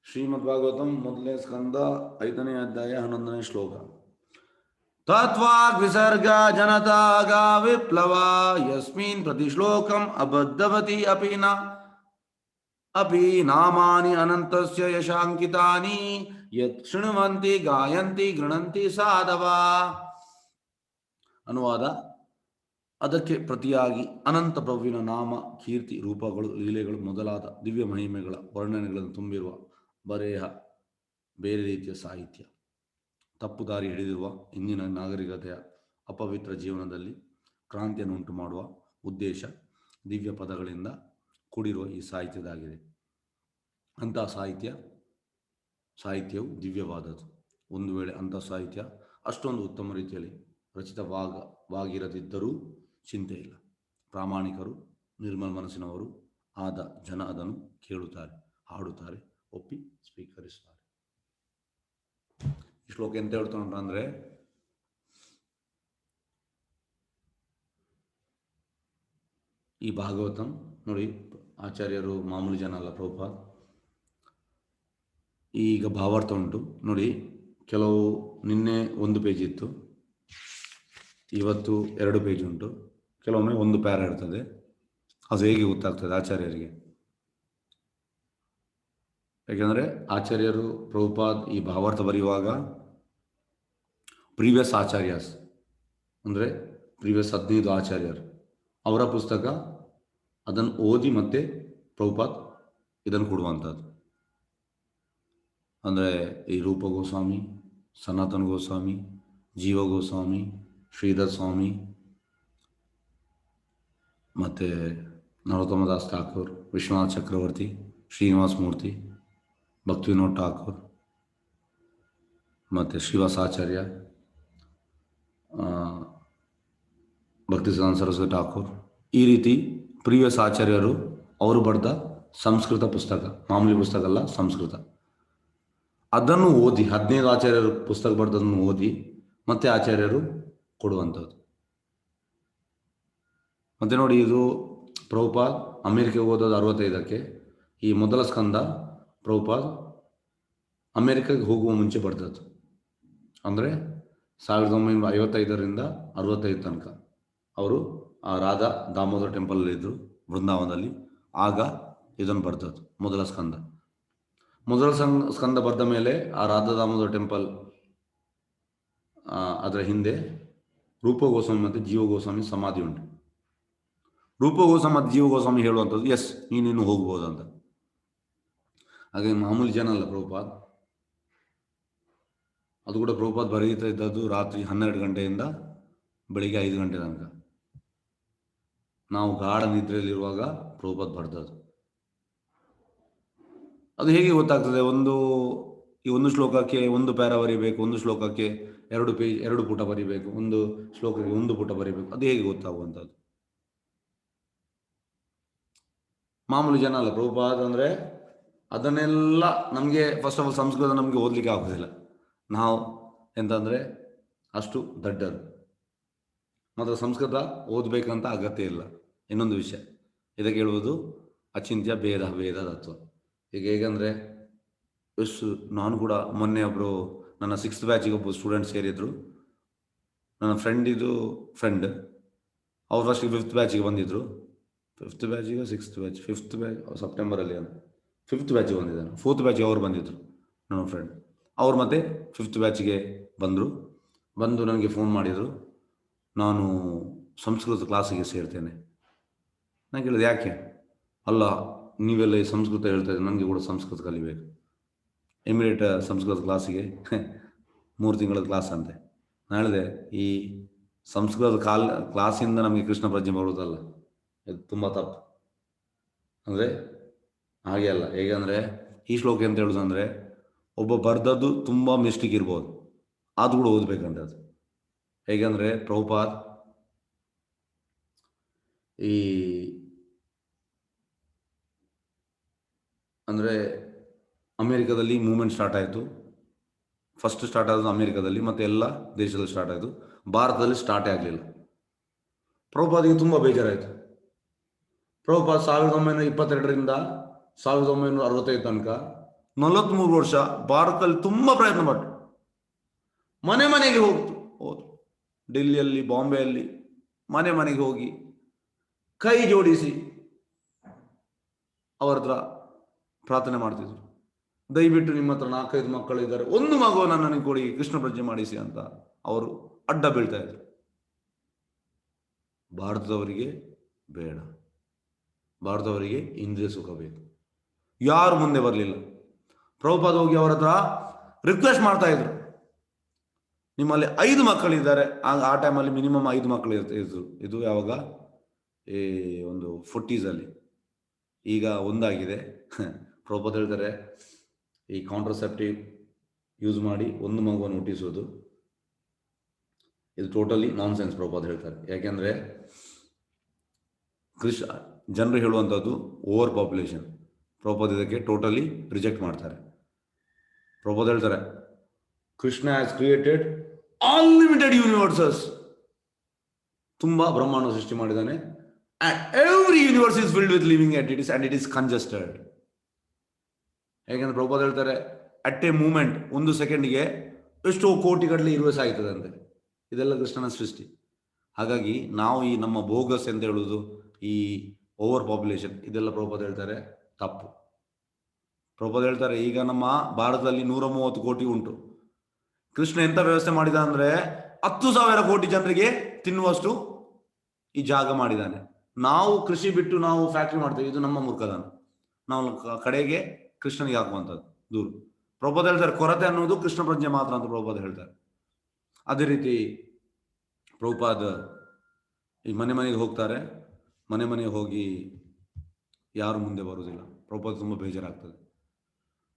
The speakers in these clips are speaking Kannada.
ಶ್ರೀಮದ್ಭಾಗವತಂ ಮೊದಲನೇ ಸ್ಕಂದ 5ನೇ ಅಧ್ಯಾಯ 11ನೇ ಶ್ಲೋಕ. ತತ್ವಾಗ್ ವಿಸರ್ಗ ಜನತಾಗ ವಿಪ್ಲವ ಯಸ್ಮಿನ್ ಪ್ರತಿಶ್ಲೋಕಂ ಅಬದ್ಧವತಿ ಅಪಿ ನಾಮಾನಿ ಅನಂತಸ್ಯ ಯಶಾಂಕಿತಾನಿ ಯತ್ ಶೃಣ್ವಂತಿ ಗಾಯಂತಿ ಗೃಣಂತಿ ಸಾಧವ. ಅನುವಾದ: ಅದಕ್ಕೆ ಪ್ರತಿಯಾಗಿ ಅನಂತ ಪ್ರಭುವಿನ ನಾಮ, ಕೀರ್ತಿ, ರೂಪಗಳು, ಲೀಲೆಗಳು ಮೊದಲಾದ ದಿವ್ಯ ಮಹಿಮೆಗಳ ವರ್ಣನೆಗಳನ್ನು ತುಂಬಿರುವ ಬರೆಹ ಬೇರೆ ರೀತಿಯ ಸಾಹಿತ್ಯ. ತಪ್ಪು ದಾರಿ ಹಿಡಿದಿರುವ ಇಂದಿನ ನಾಗರಿಕತೆಯ ಅಪವಿತ್ರ ಜೀವನದಲ್ಲಿ ಕ್ರಾಂತಿಯನ್ನು ಉಂಟು ಮಾಡುವ ಉದ್ದೇಶ ದಿವ್ಯ ಪದಗಳಿಂದ ಕೂಡಿರುವ ಈ ಸಾಹಿತ್ಯದಾಗಿದೆ. ಅಂತಹ ಸಾಹಿತ್ಯವು ದಿವ್ಯವಾದದ್ದು. ಒಂದು ವೇಳೆ ಅಂಥ ಸಾಹಿತ್ಯ ಅಷ್ಟೊಂದು ಉತ್ತಮ ರೀತಿಯಲ್ಲಿ ರಚಿತವಾಗಿರದಿದ್ದರೂ ಚಿಂತೆ ಇಲ್ಲ. ಪ್ರಾಮಾಣಿಕರು, ನಿರ್ಮಲ ಮನಸ್ಸಿನವರು ಆದ ಜನ ಅದನ್ನು ಕೇಳುತ್ತಾರೆ, ಹಾಡುತ್ತಾರೆ, ಒಪ್ಪಿ ಸ್ವೀಕರಿಸುತ್ತಾರೆ. ಈ ಶ್ಲೋಕ ಎಂತ ಹೇಳ್ತಾನೆ ಅಂದರೆ, ಈ ಭಾಗವತಂ ನೋಡಿ, ಆಚಾರ್ಯರು ಮಾಮೂಲಿ ಜನ ಅಲ್ಲ, ಪ್ರಭುಪಾದ್. ಈಗ ಭಾವಾರ್ಥ ಉಂಟು ನೋಡಿ. ಕೆಲವು ನಿನ್ನೆ 1 ಪೇಜ್ ಇತ್ತು, ಇವತ್ತು 2 ಪೇಜ್ ಉಂಟು. ಕೆಲವೊಮ್ಮೆ 1 ಪ್ಯಾರ ಇರ್ತದೆ. ಅದು ಹೇಗೆ ಗೊತ್ತಾಗ್ತದೆ ಆಚಾರ್ಯರಿಗೆ? ಯಾಕೆಂದರೆ ಆಚಾರ್ಯರು ಪ್ರಭುಪಾದ್ ಈ ಭಾವಾರ್ಥ ಬರೆಯುವಾಗ ಪ್ರೀವಿಯಸ್ ಆಚಾರ್ಯಸ್ ಅಂದರೆ ಪ್ರೀವಿಯಸ್ 15 ಆಚಾರ್ಯರು ಅವರ ಪುಸ್ತಕ ಅದನ್ನು ಓದಿ ಮತ್ತೆ ಪ್ರಭುಪಾದ್ ಇದನ್ನು ಕೊಡುವಂಥದ್ದು. ಅಂದರೆ ಈ ರೂಪ ಗೋಸ್ವಾಮಿ, ಸನಾತನ ಗೋಸ್ವಾಮಿ, ಜೀವ ಗೋಸ್ವಾಮಿ, ಶ್ರೀಧರ್ ಸ್ವಾಮಿ, ಮತ್ತು ನರೋತ್ತಮದಾಸ್ ಠಾಕೂರ್, ವಿಶ್ವನಾಥ್ ಚಕ್ರವರ್ತಿ, ಶ್ರೀನಿವಾಸ ಮೂರ್ತಿ, ಭಕ್ತಿ ವಿನೋದ್ ಠಾಕೂರ್, ಮತ್ತು ಶ್ರೀವಾಸಾಚಾರ್ಯ, ಭಕ್ತಿಸಿದ್ಧಾಂತ ಸರಸ್ವತಿ ಠಾಕೂರ್, ಈ ರೀತಿ ಪ್ರೀವಿಯಸ್ ಆಚಾರ್ಯರು ಅವರು ಬರೆದ ಸಂಸ್ಕೃತ ಪುಸ್ತಕ, ಮಾಮೂಲಿ ಪುಸ್ತಕ ಅಲ್ಲ, ಸಂಸ್ಕೃತ. ಅದನ್ನು ಓದಿ 15 ಆಚಾರ್ಯರು ಪುಸ್ತಕ ಬರೆದನ್ನು ಓದಿ ಮತ್ತೆ ಆಚಾರ್ಯರು ಕೊಡುವಂಥದ್ದು. ಮತ್ತು ನೋಡಿ, ಇದು ಪ್ರಭುಪಾದ್ ಅಮೇರಿಕೆಗೆ ಓದೋದು 65ಕ್ಕೆ. ಈ ಮೊದಲ ಸ್ಕಂದ ಪ್ರಭುಪಾದ್ ಅಮೇರಿಕಾಗೆ ಹೋಗುವ ಮುಂಚೆ ಬರ್ತದ್ದು. ಅಂದರೆ 1955ರಿಂದ 65 ತನಕ ಅವರು ಆ ರಾಧಾ ದಾಮೋದರ ಟೆಂಪಲಲ್ಲಿದ್ದರು, ವೃಂದಾವನದಲ್ಲಿ. ಆಗ ಇದನ್ನು ಬರ್ತದ್ದು ಮೊದಲ ಸ್ಕಂದ. ಮೊದಲ ಸ್ಕಂದ ಬರೆದ ಮೇಲೆ ಆ ರಾಧಾ ದಾಮೋದರ ಟೆಂಪಲ್ ಅದರ ಹಿಂದೆ ರೂಪ ಗೋಸ್ವಾಮಿ ಮತ್ತು ಜೀವ ಗೋಸ್ವಾಮಿ ಸಮಾಧಿ ಉಂಟು. ರೂಪ ಗೋಸ್ವಾಮಿ ಮತ್ತು ಜೀವ ಗೋಸ್ವಾಮಿ ಹೇಳುವಂಥದ್ದು, ಎಸ್ ನೀನು ಹೋಗ್ಬೋದು ಅಂತ. ಹಾಗೆ ಮಾಮೂಲಿ ಜನ ಅಲ್ಲ ಪ್ರಭುಪಾದ್. ಅದು ಕೂಡ ಪ್ರಭುಪಾದ್ ಬರೀತಾ ಇದ್ದದ್ದು ರಾತ್ರಿ 12 ಗಂಟೆಯಿಂದ ಬೆಳಿಗ್ಗೆ 5 ಗಂಟೆ ತನಕ. ನಾವು ಗಾಢ ನಿದ್ರೆಯಲ್ಲಿರುವಾಗ ಪ್ರಭುಪಾದ್ ಬರೆದದ್ದು. ಅದು ಹೇಗೆ ಗೊತ್ತಾಗ್ತದೆ? ಈ ಒಂದು ಶ್ಲೋಕಕ್ಕೆ 1 ಪ್ಯಾರ ಬರೀಬೇಕು, ಒಂದು ಶ್ಲೋಕಕ್ಕೆ 2 ಪುಟ ಬರೀಬೇಕು, ಒಂದು ಶ್ಲೋಕಕ್ಕೆ 1 ಪುಟ ಬರೀಬೇಕು. ಅದು ಹೇಗೆ ಗೊತ್ತಾಗುವಂಥದ್ದು? ಮಾಮೂಲಿ ಜನ ಅಲ್ಲ ಪ್ರಭುಪಾದ್. ಅಂದರೆ ಅದನ್ನೆಲ್ಲ ನಮಗೆ ಫಸ್ಟ್ ಆಫ್ ಆಲ್ ಸಂಸ್ಕೃತ ನಮಗೆ ಓದಲಿಕ್ಕೆ ಆಗೋದಿಲ್ಲ. ನಾವು ಎಂತಂದರೆ ಅಷ್ಟು ದಡ್ಡರು. ಮಾತ್ರ ಸಂಸ್ಕೃತ ಓದಬೇಕಂತ ಅಗತ್ಯ ಇಲ್ಲ. ಇನ್ನೊಂದು ವಿಷಯ ಇದಕ್ಕೆ ಹೇಳುವುದು ಅಚಿಂತ್ಯ ಭೇದ ತತ್ವ. ಈಗ ಹೇಗಂದರೆ, ನಾನು ಕೂಡ ಮೊನ್ನೆ ಒಬ್ಬರು ನನ್ನ 6th ಬ್ಯಾಚಿಗೆ ಒಬ್ಬರು ಸ್ಟೂಡೆಂಟ್ ಸೇರಿದ್ರು. ನನ್ನ ಫ್ರೆಂಡ್ ಅವ್ರು ಫಸ್ಟ್ 5th ಬ್ಯಾಚಿಗೆ ಬಂದಿದ್ದರು. 5th ಬ್ಯಾಚಿಗೆ 6th batch 5th batch ಸೆಪ್ಟೆಂಬರಲ್ಲಿ 5th ಬ್ಯಾಚಿಗೆ ಬಂದಿದ್ದಾನೆ. 4th ಬ್ಯಾಚಿಗೆ ಅವ್ರು ಬಂದಿದ್ದರು ನನ್ನ ಫ್ರೆಂಡ್. ಅವ್ರು ಮತ್ತೆ 5th ಬ್ಯಾಚಿಗೆ ಬಂದು ನನಗೆ ಫೋನ್ ಮಾಡಿದರು, ನಾನು ಸಂಸ್ಕೃತ ಕ್ಲಾಸಿಗೆ ಸೇರ್ತೇನೆ. ನಾನು ಕೇಳಿದೆ ಯಾಕೆ? ಅಲ್ಲ, ನೀವೆಲ್ಲ ಈ ಸಂಸ್ಕೃತ ಹೇಳ್ತಾ ಇದ್ದೀರಿ, ನನಗೆ ಕೂಡ ಸಂಸ್ಕೃತ ಕಲಿಬೇಕು. ಇಮಿಡಿಯೇಟ್ ಸಂಸ್ಕೃತ ಕ್ಲಾಸಿಗೆ 3 ತಿಂಗಳ ಕ್ಲಾಸ್ ಅಂತೆ. ನಾನು ಹೇಳಿದೆ, ಈ ಸಂಸ್ಕೃತ ಕ್ಲಾಸಿಂದ ನಮಗೆ ಕೃಷ್ಣ ಪ್ರಜ್ಞೆ ಬರುವುದಲ್ಲ, ಇದು ತುಂಬ ತಪ್ಪು. ಅಂದರೆ ಹಾಗೆ ಅಲ್ಲ. ಹೇಗೆಂದರೆ ಈ ಶ್ಲೋಕ ಅಂತ ಹೇಳೋದಂದರೆ, ಒಬ್ಬ ಬರ್ದದ್ದು ತುಂಬ ಮಿಸ್ಟೇಕ್ ಇರ್ಬೋದು, ಅದು ಕೂಡ ಓದಬೇಕಂತೆ. ಅದು ಹೇಗೆಂದರೆ ಪ್ರಭುಪಾದ್ ಅಂದರೆ ಅಮೇರಿಕಾದಲ್ಲಿ ಮೂವ್ಮೆಂಟ್ ಸ್ಟಾರ್ಟ್ ಆಯಿತು. ಫಸ್ಟ್ ಸ್ಟಾರ್ಟ್ ಆಗೋದು ಅಮೇರಿಕಾದಲ್ಲಿ, ಮತ್ತು ಎಲ್ಲ ದೇಶದಲ್ಲಿ ಸ್ಟಾರ್ಟ್ ಆಯಿತು. ಭಾರತದಲ್ಲಿ ಸ್ಟಾರ್ಟೇ ಆಗಲಿಲ್ಲ. ಪ್ರಭುಪಾದಿಗೆ ತುಂಬ ಬೇಜಾರಾಯಿತು. ಪ್ರಭುಪಾದ್ 1922ರಿಂದ 1965 ತನಕ 43 ವರ್ಷ ಭಾರತದಲ್ಲಿ ತುಂಬ ಪ್ರಯತ್ನ ಪಟ್ಟು ಮನೆ ಮನೆಗೆ ಹೋದ್ರು. ಡೆಲ್ಲಿಯಲ್ಲಿ, ಬಾಂಬೆಯಲ್ಲಿ ಮನೆ ಮನೆಗೆ ಹೋಗಿ ಕೈ ಜೋಡಿಸಿ ಅವರ ಹತ್ರ ಪ್ರಾರ್ಥನೆ ಮಾಡ್ತಿದ್ರು. ದಯವಿಟ್ಟು ನಿಮ್ಮ ಹತ್ರ 4-5 ಮಕ್ಕಳಿದ್ದಾರೆ, ಒಂದು ಮಗುವನ್ನು ನನಗೆ ಕೊಡಿ, ಕೃಷ್ಣ ಪ್ರಜ್ಞೆ ಮಾಡಿಸಿ ಅಂತ ಅವರು ಅಡ್ಡ ಬೀಳ್ತಾ ಇದ್ರು. ಭಾರತದವರಿಗೆ ಬೇಡ, ಭಾರತದವರಿಗೆ ಇಂದ್ರಿಯ ಸುಖ ಬೇಕು. ಯಾರು ಮುಂದೆ ಬರಲಿಲ್ಲ. ಪ್ರಭುಪಾದ ಹೋಗಿ ಅವರ ಹತ್ರ ರಿಕ್ವೆಸ್ಟ್ ಮಾಡ್ತಾ ಇದ್ರು, ನಿಮ್ಮಲ್ಲಿ 5 ಮಕ್ಕಳಿದ್ದಾರೆ. ಆ ಟೈಮಲ್ಲಿ ಮಿನಿಮಮ್ 5 ಮಕ್ಕಳು ಇದ್ರು. ಇದು ಯಾವಾಗ ಈ ಒಂದು 40s ಅಲ್ಲಿ. ಈಗ ಒಂದಾಗಿದೆ. ಪ್ರಭುಪಾದ ಹೇಳ್ತಾರೆ, ಈ ಕಾಂಟ್ರಸೆಪ್ಟಿವ್ ಯೂಸ್ ಮಾಡಿ ಒಂದು ಮಗುವನ್ನು ಹುಟ್ಟಿಸೋದು ಇದು ಟೋಟಲಿ ನಾನ್ ಸೆನ್ಸ್. ಪ್ರಭುಪಾದ ಹೇಳ್ತಾರೆ, ಯಾಕೆಂದ್ರೆ ಜನರು ಹೇಳುವಂಥದ್ದು ಓವರ್ ಪಾಪ್ಯುಲೇಷನ್. ಪ್ರಭುಪಾದ ಇದಕ್ಕೆ ಟೋಟಲಿ ರಿಜೆಕ್ಟ್ ಮಾಡ್ತಾರೆ. ಪ್ರಭುಪಾದ ಹೇಳ್ತಾರೆ, Krishna has created unlimited universes. ತುಂಬಾ ಬ್ರಹ್ಮಾಂಡ ಸೃಷ್ಟಿ ಮಾಡಿದ್ದಾನೆ. And every universe is filled with living entities and it is congested. ಯಾಕೆಂದ್ರೆ ಪ್ರಭುಪಾದ ಹೇಳ್ತಾರೆ, ಅಟ್ ಎ ಮೂಮೆಂಟ್, ಒಂದು ಸೆಕೆಂಡ್ಗೆ ಎಷ್ಟೋ ಕೋಟಿಗಟ್ಟಲೆ ಯೂನಿವರ್ಸ್ ಆಯ್ತದಂತೆ. ಇದೆಲ್ಲ ಕೃಷ್ಣನ ಸೃಷ್ಟಿ. ಹಾಗಾಗಿ ನಾವು ಈ ನಮ್ಮ ಬೋಗಸ್ ಅಂತ ಹೇಳುವುದು, ಈ ಓವರ್ ಪಾಪ್ಯುಲೇಷನ್, ಇದೆಲ್ಲ ಪ್ರಭುಪಾದ ಹೇಳ್ತಾರೆ ತಪ್ಪು. ಪ್ರಭುಪಾದ ಹೇಳ್ತಾರೆ, ಈಗ ನಮ್ಮ ಭಾರತದಲ್ಲಿ 130 ಕೋಟಿ ಉಂಟು. ಕೃಷ್ಣ ಎಂತ ವ್ಯವಸ್ಥೆ ಮಾಡಿದ ಅಂದ್ರೆ 10,000 ಕೋಟಿ ಜನರಿಗೆ ತಿನ್ನುವಷ್ಟು ಈ ಜಾಗ ಮಾಡಿದ್ದಾನೆ. ನಾವು ಕೃಷಿ ಬಿಟ್ಟು ನಾವು ಫ್ಯಾಕ್ಟ್ರಿ ಮಾಡ್ತೇವೆ, ಇದು ನಮ್ಮ ಮೂರ್ಖತನ. ನಾವು ಕಡೆಗೆ ಕೃಷ್ಣನಿಗೆ ಹಾಕುವಂಥದ್ದು ದೂರು. ಪ್ರಭುಪಾದ ಹೇಳ್ತಾರೆ, ಕೊರತೆ ಅನ್ನೋದು ಕೃಷ್ಣ ಪ್ರಜ್ಞೆ ಮಾತ್ರ ಅಂತ ಪ್ರಭುಪಾದ ಹೇಳ್ತಾರೆ. ಅದೇ ರೀತಿ ಪ್ರಭುಪಾದ ಈ ಮನೆ ಮನೆಗೆ ಹೋಗ್ತಾರೆ. ಮನೆ ಮನೆಗೆ ಹೋಗಿ ಯಾರು ಮುಂದೆ ಬರುವುದಿಲ್ಲ. ಪ್ರಭುಪಾದ ತುಂಬ ಬೇಜಾರಾಗ್ತದೆ.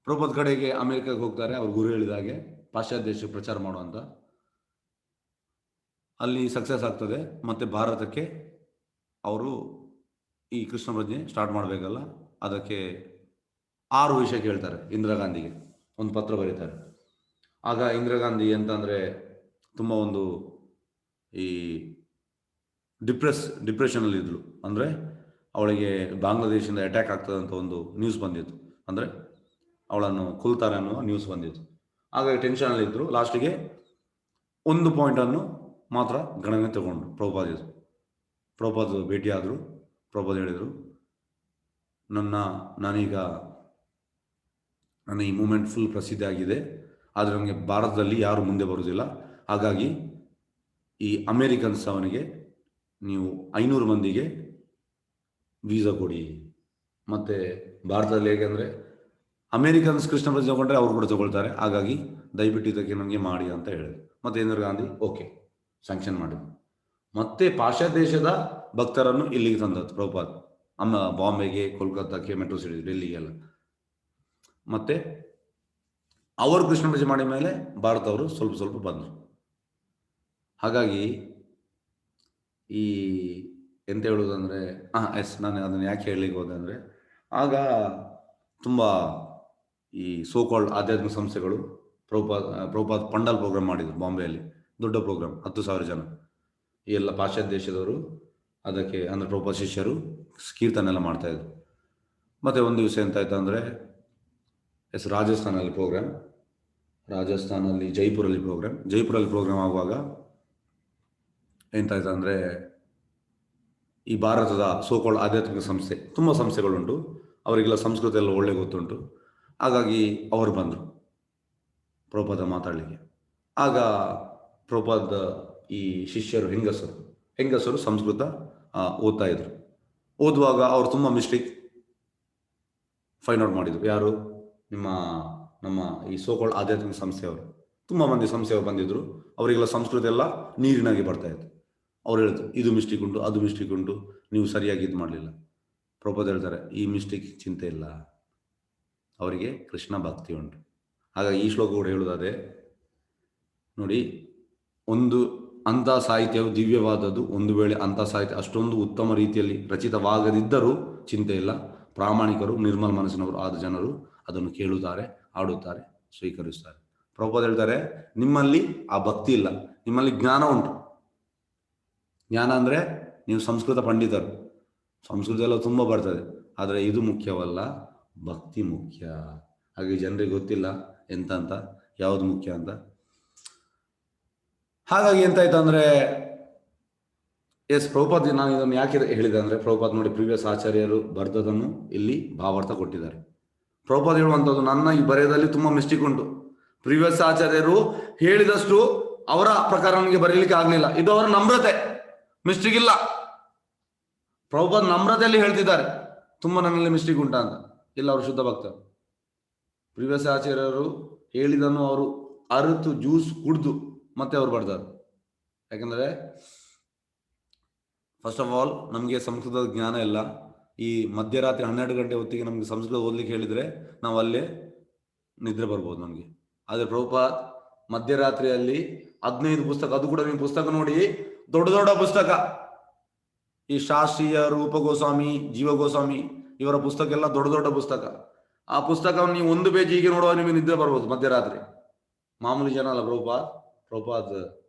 ಪ್ರಭುಪಾದ ಕಡೆಗೆ ಅಮೆರಿಕಾಗೆ ಹೋಗ್ತಾರೆ. ಅವ್ರು ಗುರು ಹೇಳಿದ ಹಾಗೆ ಪಾಶ್ಚಾತ್ಯ ದೇಶಕ್ಕೆ ಪ್ರಚಾರ ಮಾಡುವಂತ. ಅಲ್ಲಿ ಸಕ್ಸಸ್ ಆಗ್ತದೆ. ಮತ್ತೆ ಭಾರತಕ್ಕೆ ಅವರು ಈ ಕೃಷ್ಣ ಪ್ರಜ್ಞೆ ಸ್ಟಾರ್ಟ್ ಮಾಡಬೇಕಲ್ಲ, ಅದಕ್ಕೆ 6 ವಿಷಯ ಕೇಳ್ತಾರೆ. ಇಂದಿರಾ ಗಾಂಧಿಗೆ ಒಂದು ಪತ್ರ ಬರೀತಾರೆ. ಆಗ ಇಂದಿರಾ ಗಾಂಧಿ ಅಂತಂದರೆ ತುಂಬ ಒಂದು ಈ ಡಿಪ್ರೆಷನಲ್ಲಿ ಇದ್ಳು. ಅಂದರೆ ಅವಳಿಗೆ ಬಾಂಗ್ಲಾದೇಶದಿಂದ ಅಟ್ಯಾಕ್ ಆಗ್ತದೆ ಅಂತ ಒಂದು ನ್ಯೂಸ್ ಬಂದಿತ್ತು. ಅಂದರೆ ಅವಳನ್ನು ಕೊಲ್ತಾರೆ ಅನ್ನೋ ನ್ಯೂಸ್ ಬಂದಿತ್ತು. ಹಾಗಾಗಿ ಟೆನ್ಷನಲ್ಲಿ ಇದ್ದರು. ಲಾಸ್ಟಿಗೆ ಒಂದು ಪಾಯಿಂಟನ್ನು ಮಾತ್ರ ಗಣನೆ ತಗೊಂಡು ಪ್ರಭುಪಾದ ಭೇಟಿಯಾದರು. ಪ್ರಭುಪಾದ ಹೇಳಿದರು, ನಾನೀಗ ನನ್ನ ಈ ಮೂಮೆಂಟ್ ಫುಲ್ ಪ್ರಸಿದ್ಧಿ ಆಗಿದೆ, ಆದರೆ ನನಗೆ ಭಾರತದಲ್ಲಿ ಯಾರು ಮುಂದೆ ಬರುವುದಿಲ್ಲ. ಹಾಗಾಗಿ ಈ ಅಮೇರಿಕನ್ಸ್ ಅವನಿಗೆ ನೀವು 500 ಮಂದಿಗೆ ವೀಸಾ ಕೊಡಿ. ಮತ್ತು ಭಾರತದಲ್ಲಿ ಹೇಗೆಂದರೆ ಅಮೇರಿಕನ್ಸ್ ಕೃಷ್ಣ ಪ್ರಜ್ಞೆ ತಗೊಂಡ್ರೆ ಅವ್ರು ಕೂಡ ತಗೊಳ್ತಾರೆ. ಹಾಗಾಗಿ ದಯವಿಟ್ಟು ಇದಕ್ಕೆ ನನಗೆ ಮಾಡಿ ಅಂತ ಹೇಳಿದ್ರು. ಮತ್ತು ಇಂದಿರಾ ಗಾಂಧಿ ಓಕೆ ಸ್ಯಾಂಕ್ಷನ್ ಮಾಡಿದ್ರು. ಮತ್ತೆ ಪಾಶ್ಚಾತ್ಯ ದೇಶದ ಭಕ್ತರನ್ನು ಇಲ್ಲಿಗೆ ತಂದದ್ದು ಪ್ರಭುಪಾದ. ಬಾಂಬೆಗೆ, ಕೋಲ್ಕತ್ತಾಕ್ಕೆ, ಮೆಟ್ರೋ ಸಿಟಿ, ಡೆಲ್ಲಿಗೆಲ್ಲ. ಮತ್ತೆ ಅವರು ಕೃಷ್ಣ ಪ್ರಜ್ಞೆ ಮಾಡಿದ ಮೇಲೆ ಭಾರತವರು ಸ್ವಲ್ಪ ಬಂದರು. ಹಾಗಾಗಿ ಈ ಎಂತ ಹೇಳುವುದಂದರೆ ನಾನು ಅದನ್ನು ಯಾಕೆ ಹೇಳಲಿಕ್ಕೆ ಹೋದೆ ಅಂದರೆ, ಆಗ ತುಂಬ ಈ ಸೋಕಾಲ್ಡ್ ಆಧ್ಯಾತ್ಮಿಕ ಸಂಸ್ಥೆಗಳು ಪ್ರಭುಪಾದ ಪಂಡಲ್ ಪ್ರೋಗ್ರಾಮ್ ಮಾಡಿದರು ಬಾಂಬೆಯಲ್ಲಿ. ದೊಡ್ಡ ಪ್ರೋಗ್ರಾಮ್, 10,000 ಜನ. ಈ ಎಲ್ಲ ಪಾಶ್ಚಾತ್ಯ ದೇಶದವರು ಅದಕ್ಕೆ, ಅಂದರೆ ಪ್ರಭುಪಾದ ಶಿಷ್ಯರು ಕೀರ್ತನೆ ಎಲ್ಲ ಮಾಡ್ತಾಯಿದ್ರು. ಮತ್ತು ಒಂದು ದಿವಸ ಎಂತಾಯ್ತು ಅಂದರೆ, ರಾಜಸ್ಥಾನಲ್ಲಿ ಪ್ರೋಗ್ರಾಮ್, ರಾಜಸ್ಥಾನಲ್ಲಿ ಜೈಪುರಲ್ಲಿ ಪ್ರೋಗ್ರಾಮ್ ಆಗುವಾಗ ಎಂತಾಯ್ತು ಅಂದರೆ, ಈ ಭಾರತದ ಸೋಕಾಲ್ಡ್ ಆಧ್ಯಾತ್ಮಿಕ ಸಂಸ್ಥೆ, ತುಂಬ ಸಂಸ್ಥೆಗಳುಂಟು, ಅವರಿಗೆಲ್ಲ ಸಂಸ್ಕೃತಿ ಎಲ್ಲ ಒಳ್ಳೆ ಗೊತ್ತುಂಟು. ಹಾಗಾಗಿ ಅವರು ಬಂದರು ಪ್ರಭುಪಾದ ಮಾತಾಡಲಿಕ್ಕೆ. ಆಗ ಪ್ರಭುಪಾದ ಈ ಶಿಷ್ಯರು ಹೆಂಗಸರು ಸಂಸ್ಕೃತ ಓದ್ತಾ ಇದ್ರು. ಓದುವಾಗ ಅವರು ತುಂಬ ಮಿಸ್ಟೇಕ್ ಫೈಂಡ್ ಔಟ್ ಮಾಡಿದರು. ಯಾರು? ನಮ್ಮ ಈ ಸೋಕಾಲ್ಡ್ ಆಧ್ಯಾತ್ಮಿಕ ಸಂಸ್ಥೆಯವರು. ತುಂಬ ಮಂದಿ ಸಂಸ್ಥೆಯವರು ಬಂದಿದ್ದರು. ಅವರಿಗೆಲ್ಲ ಸಂಸ್ಕೃತಿ ಎಲ್ಲ ನೀರಿನಾಗಿ ಬರ್ತಾ ಇತ್ತು. ಅವ್ರು ಹೇಳಿದ್ರು, ಇದು ಮಿಸ್ಟೇಕ್ ಉಂಟು, ಅದು ಮಿಸ್ಟೇಕ್ ಉಂಟು, ನೀವು ಸರಿಯಾಗಿ ಇದು ಮಾಡಲಿಲ್ಲ. ಪ್ರಭುಪಾದ ಹೇಳ್ತಾರೆ, ಈ ಮಿಸ್ಟೇಕ್ ಚಿಂತೆ ಇಲ್ಲ, ಅವರಿಗೆ ಕೃಷ್ಣ ಭಕ್ತಿ ಉಂಟು. ಹಾಗಾಗಿ ಈ ಶ್ಲೋಕ ಕೂಡ ಹೇಳುವುದಾದ್ರೆ ನೋಡಿ, ಒಂದು ಅಂಥ ಸಾಹಿತ್ಯವು ದಿವ್ಯವಾದದ್ದು. ಒಂದು ವೇಳೆ ಅಂಥ ಸಾಹಿತ್ಯ ಅಷ್ಟೊಂದು ಉತ್ತಮ ರೀತಿಯಲ್ಲಿ ರಚಿತವಾಗದಿದ್ದರೂ ಚಿಂತೆ ಇಲ್ಲ. ಪ್ರಾಮಾಣಿಕರು, ನಿರ್ಮಲ ಮನಸ್ಸಿನವರು ಆದ ಜನರು ಅದನ್ನು ಕೇಳುತ್ತಾರೆ, ಹಾಡುತ್ತಾರೆ, ಸ್ವೀಕರಿಸ್ತಾರೆ. ಪ್ರಭುಪಾದ ಹೇಳ್ತಾರೆ, ನಿಮ್ಮಲ್ಲಿ ಆ ಭಕ್ತಿ ಇಲ್ಲ, ನಿಮ್ಮಲ್ಲಿ ಜ್ಞಾನ ಉಂಟು. ಜ್ಞಾನ ಅಂದರೆ ನೀವು ಸಂಸ್ಕೃತ ಪಂಡಿತರು, ಸಂಸ್ಕೃತ ಎಲ್ಲ ತುಂಬ ಬರ್ತದೆ, ಆದರೆ ಇದು ಮುಖ್ಯವಲ್ಲ, ಭಕ್ತಿ ಮುಖ್ಯ. ಹಾಗೆ ಜನರಿಗೆ ಗೊತ್ತಿಲ್ಲ ಎಂತ ಅಂತ, ಯಾವುದು ಮುಖ್ಯ ಅಂತ. ಹಾಗಾಗಿ ಎಂತಾಯ್ತು ಅಂದರೆ, ಎಸ್ ಪ್ರಭುಪಾದ್, ನಾನು ಇದನ್ನು ಯಾಕೆ ಹೇಳಿದೆ ಅಂದರೆ, ಪ್ರಭುಪಾದ್ ನೋಡಿ ಪ್ರೀವಿಯಸ್ ಆಚಾರ್ಯರು ಬರೆದದನ್ನು ಇಲ್ಲಿ ಭಾವಾರ್ಥ ಕೊಟ್ಟಿದ್ದಾರೆ. ಪ್ರಭುಪಾದ್ ಹೇಳುವಂಥದ್ದು, ನನ್ನ ಈ ಬರೆಯದಲ್ಲಿ ತುಂಬ ಮಿಸ್ಟೇಕ್ ಉಂಟು, ಪ್ರೀವಿಯಸ್ ಆಚಾರ್ಯರು ಹೇಳಿದಷ್ಟು ಅವರ ಪ್ರಕಾರ ನನಗೆ ಬರೀಲಿಕ್ಕೆ ಆಗಲಿಲ್ಲ, ಇದು ಅವರ ನಮ್ರತೆ, ಮಿಸ್ಟೇಕ್ ಇಲ್ಲ. ಪ್ರಭುಪಾದ್ ನಮ್ರತೆಯಲ್ಲಿ ಹೇಳ್ತಿದ್ದಾರೆ ತುಂಬ ನನ್ನಲ್ಲಿ ಮಿಸ್ಟೇಕ್ ಉಂಟಾ ಅಂತ. ಇಲ್ಲ, ಅವರು ಶುದ್ಧ ಭಕ್ತರು. ಪ್ರೀವಿಯಸ್ ಆಚಾರ್ಯರು ಹೇಳಿದನ್ನು ಅವರು ಅರಿತು ಜ್ಯೂಸ್ ಕುಡಿದು ಮತ್ತೆ ಅವರು ಬರ್ತಾರೆ. ಯಾಕಂದರೆ ಫಸ್ಟ್ ಆಫ್ ಆಲ್ ನಮಗೆ ಸಂಸ್ಕೃತದ ಜ್ಞಾನ ಇಲ್ಲ. ಈ ಮಧ್ಯರಾತ್ರಿ 12 ಗಂಟೆ ಹೊತ್ತಿಗೆ ನಮಗೆ ಸಂಸ್ಕೃತ ಓದಲಿಕ್ಕೆ ಹೇಳಿದರೆ ನಾವು ಅಲ್ಲೇ ನಿದ್ರೆ ಬರ್ಬೋದು ನಮಗೆ. ಆದರೆ ಪ್ರಭುಪಾದ್ ಮಧ್ಯರಾತ್ರಿಯಲ್ಲಿ 15 ಪುಸ್ತಕ, ಅದು ಕೂಡ ನೀವು ಪುಸ್ತಕ ನೋಡಿ, ದೊಡ್ಡ ದೊಡ್ಡ ಪುಸ್ತಕ, ಈ ಶಾಸ್ತ್ರೀಯ ರೂಪ ಗೋಸ್ವಾಮಿ, ಜೀವ ಗೋಸ್ವಾಮಿ ಇವರ ಪುಸ್ತಕ ಎಲ್ಲ ದೊಡ್ಡ ದೊಡ್ಡ ಪುಸ್ತಕ. ಆ ಪುಸ್ತಕವನ್ನು ನೀವು ಒಂದು ಪೇಜ್ ಹೀಗೆ ನೋಡುವಾಗ ನಿಮಗೆ ನಿದ್ರೆ ಬರ್ಬೋದು ಮಧ್ಯರಾತ್ರಿ. ಮಾಮೂಲಿ ಜನ ಅಲ್ಲ ಪ್ರಭುಪಾದ್. ಪ್ರಭುಪಾದ್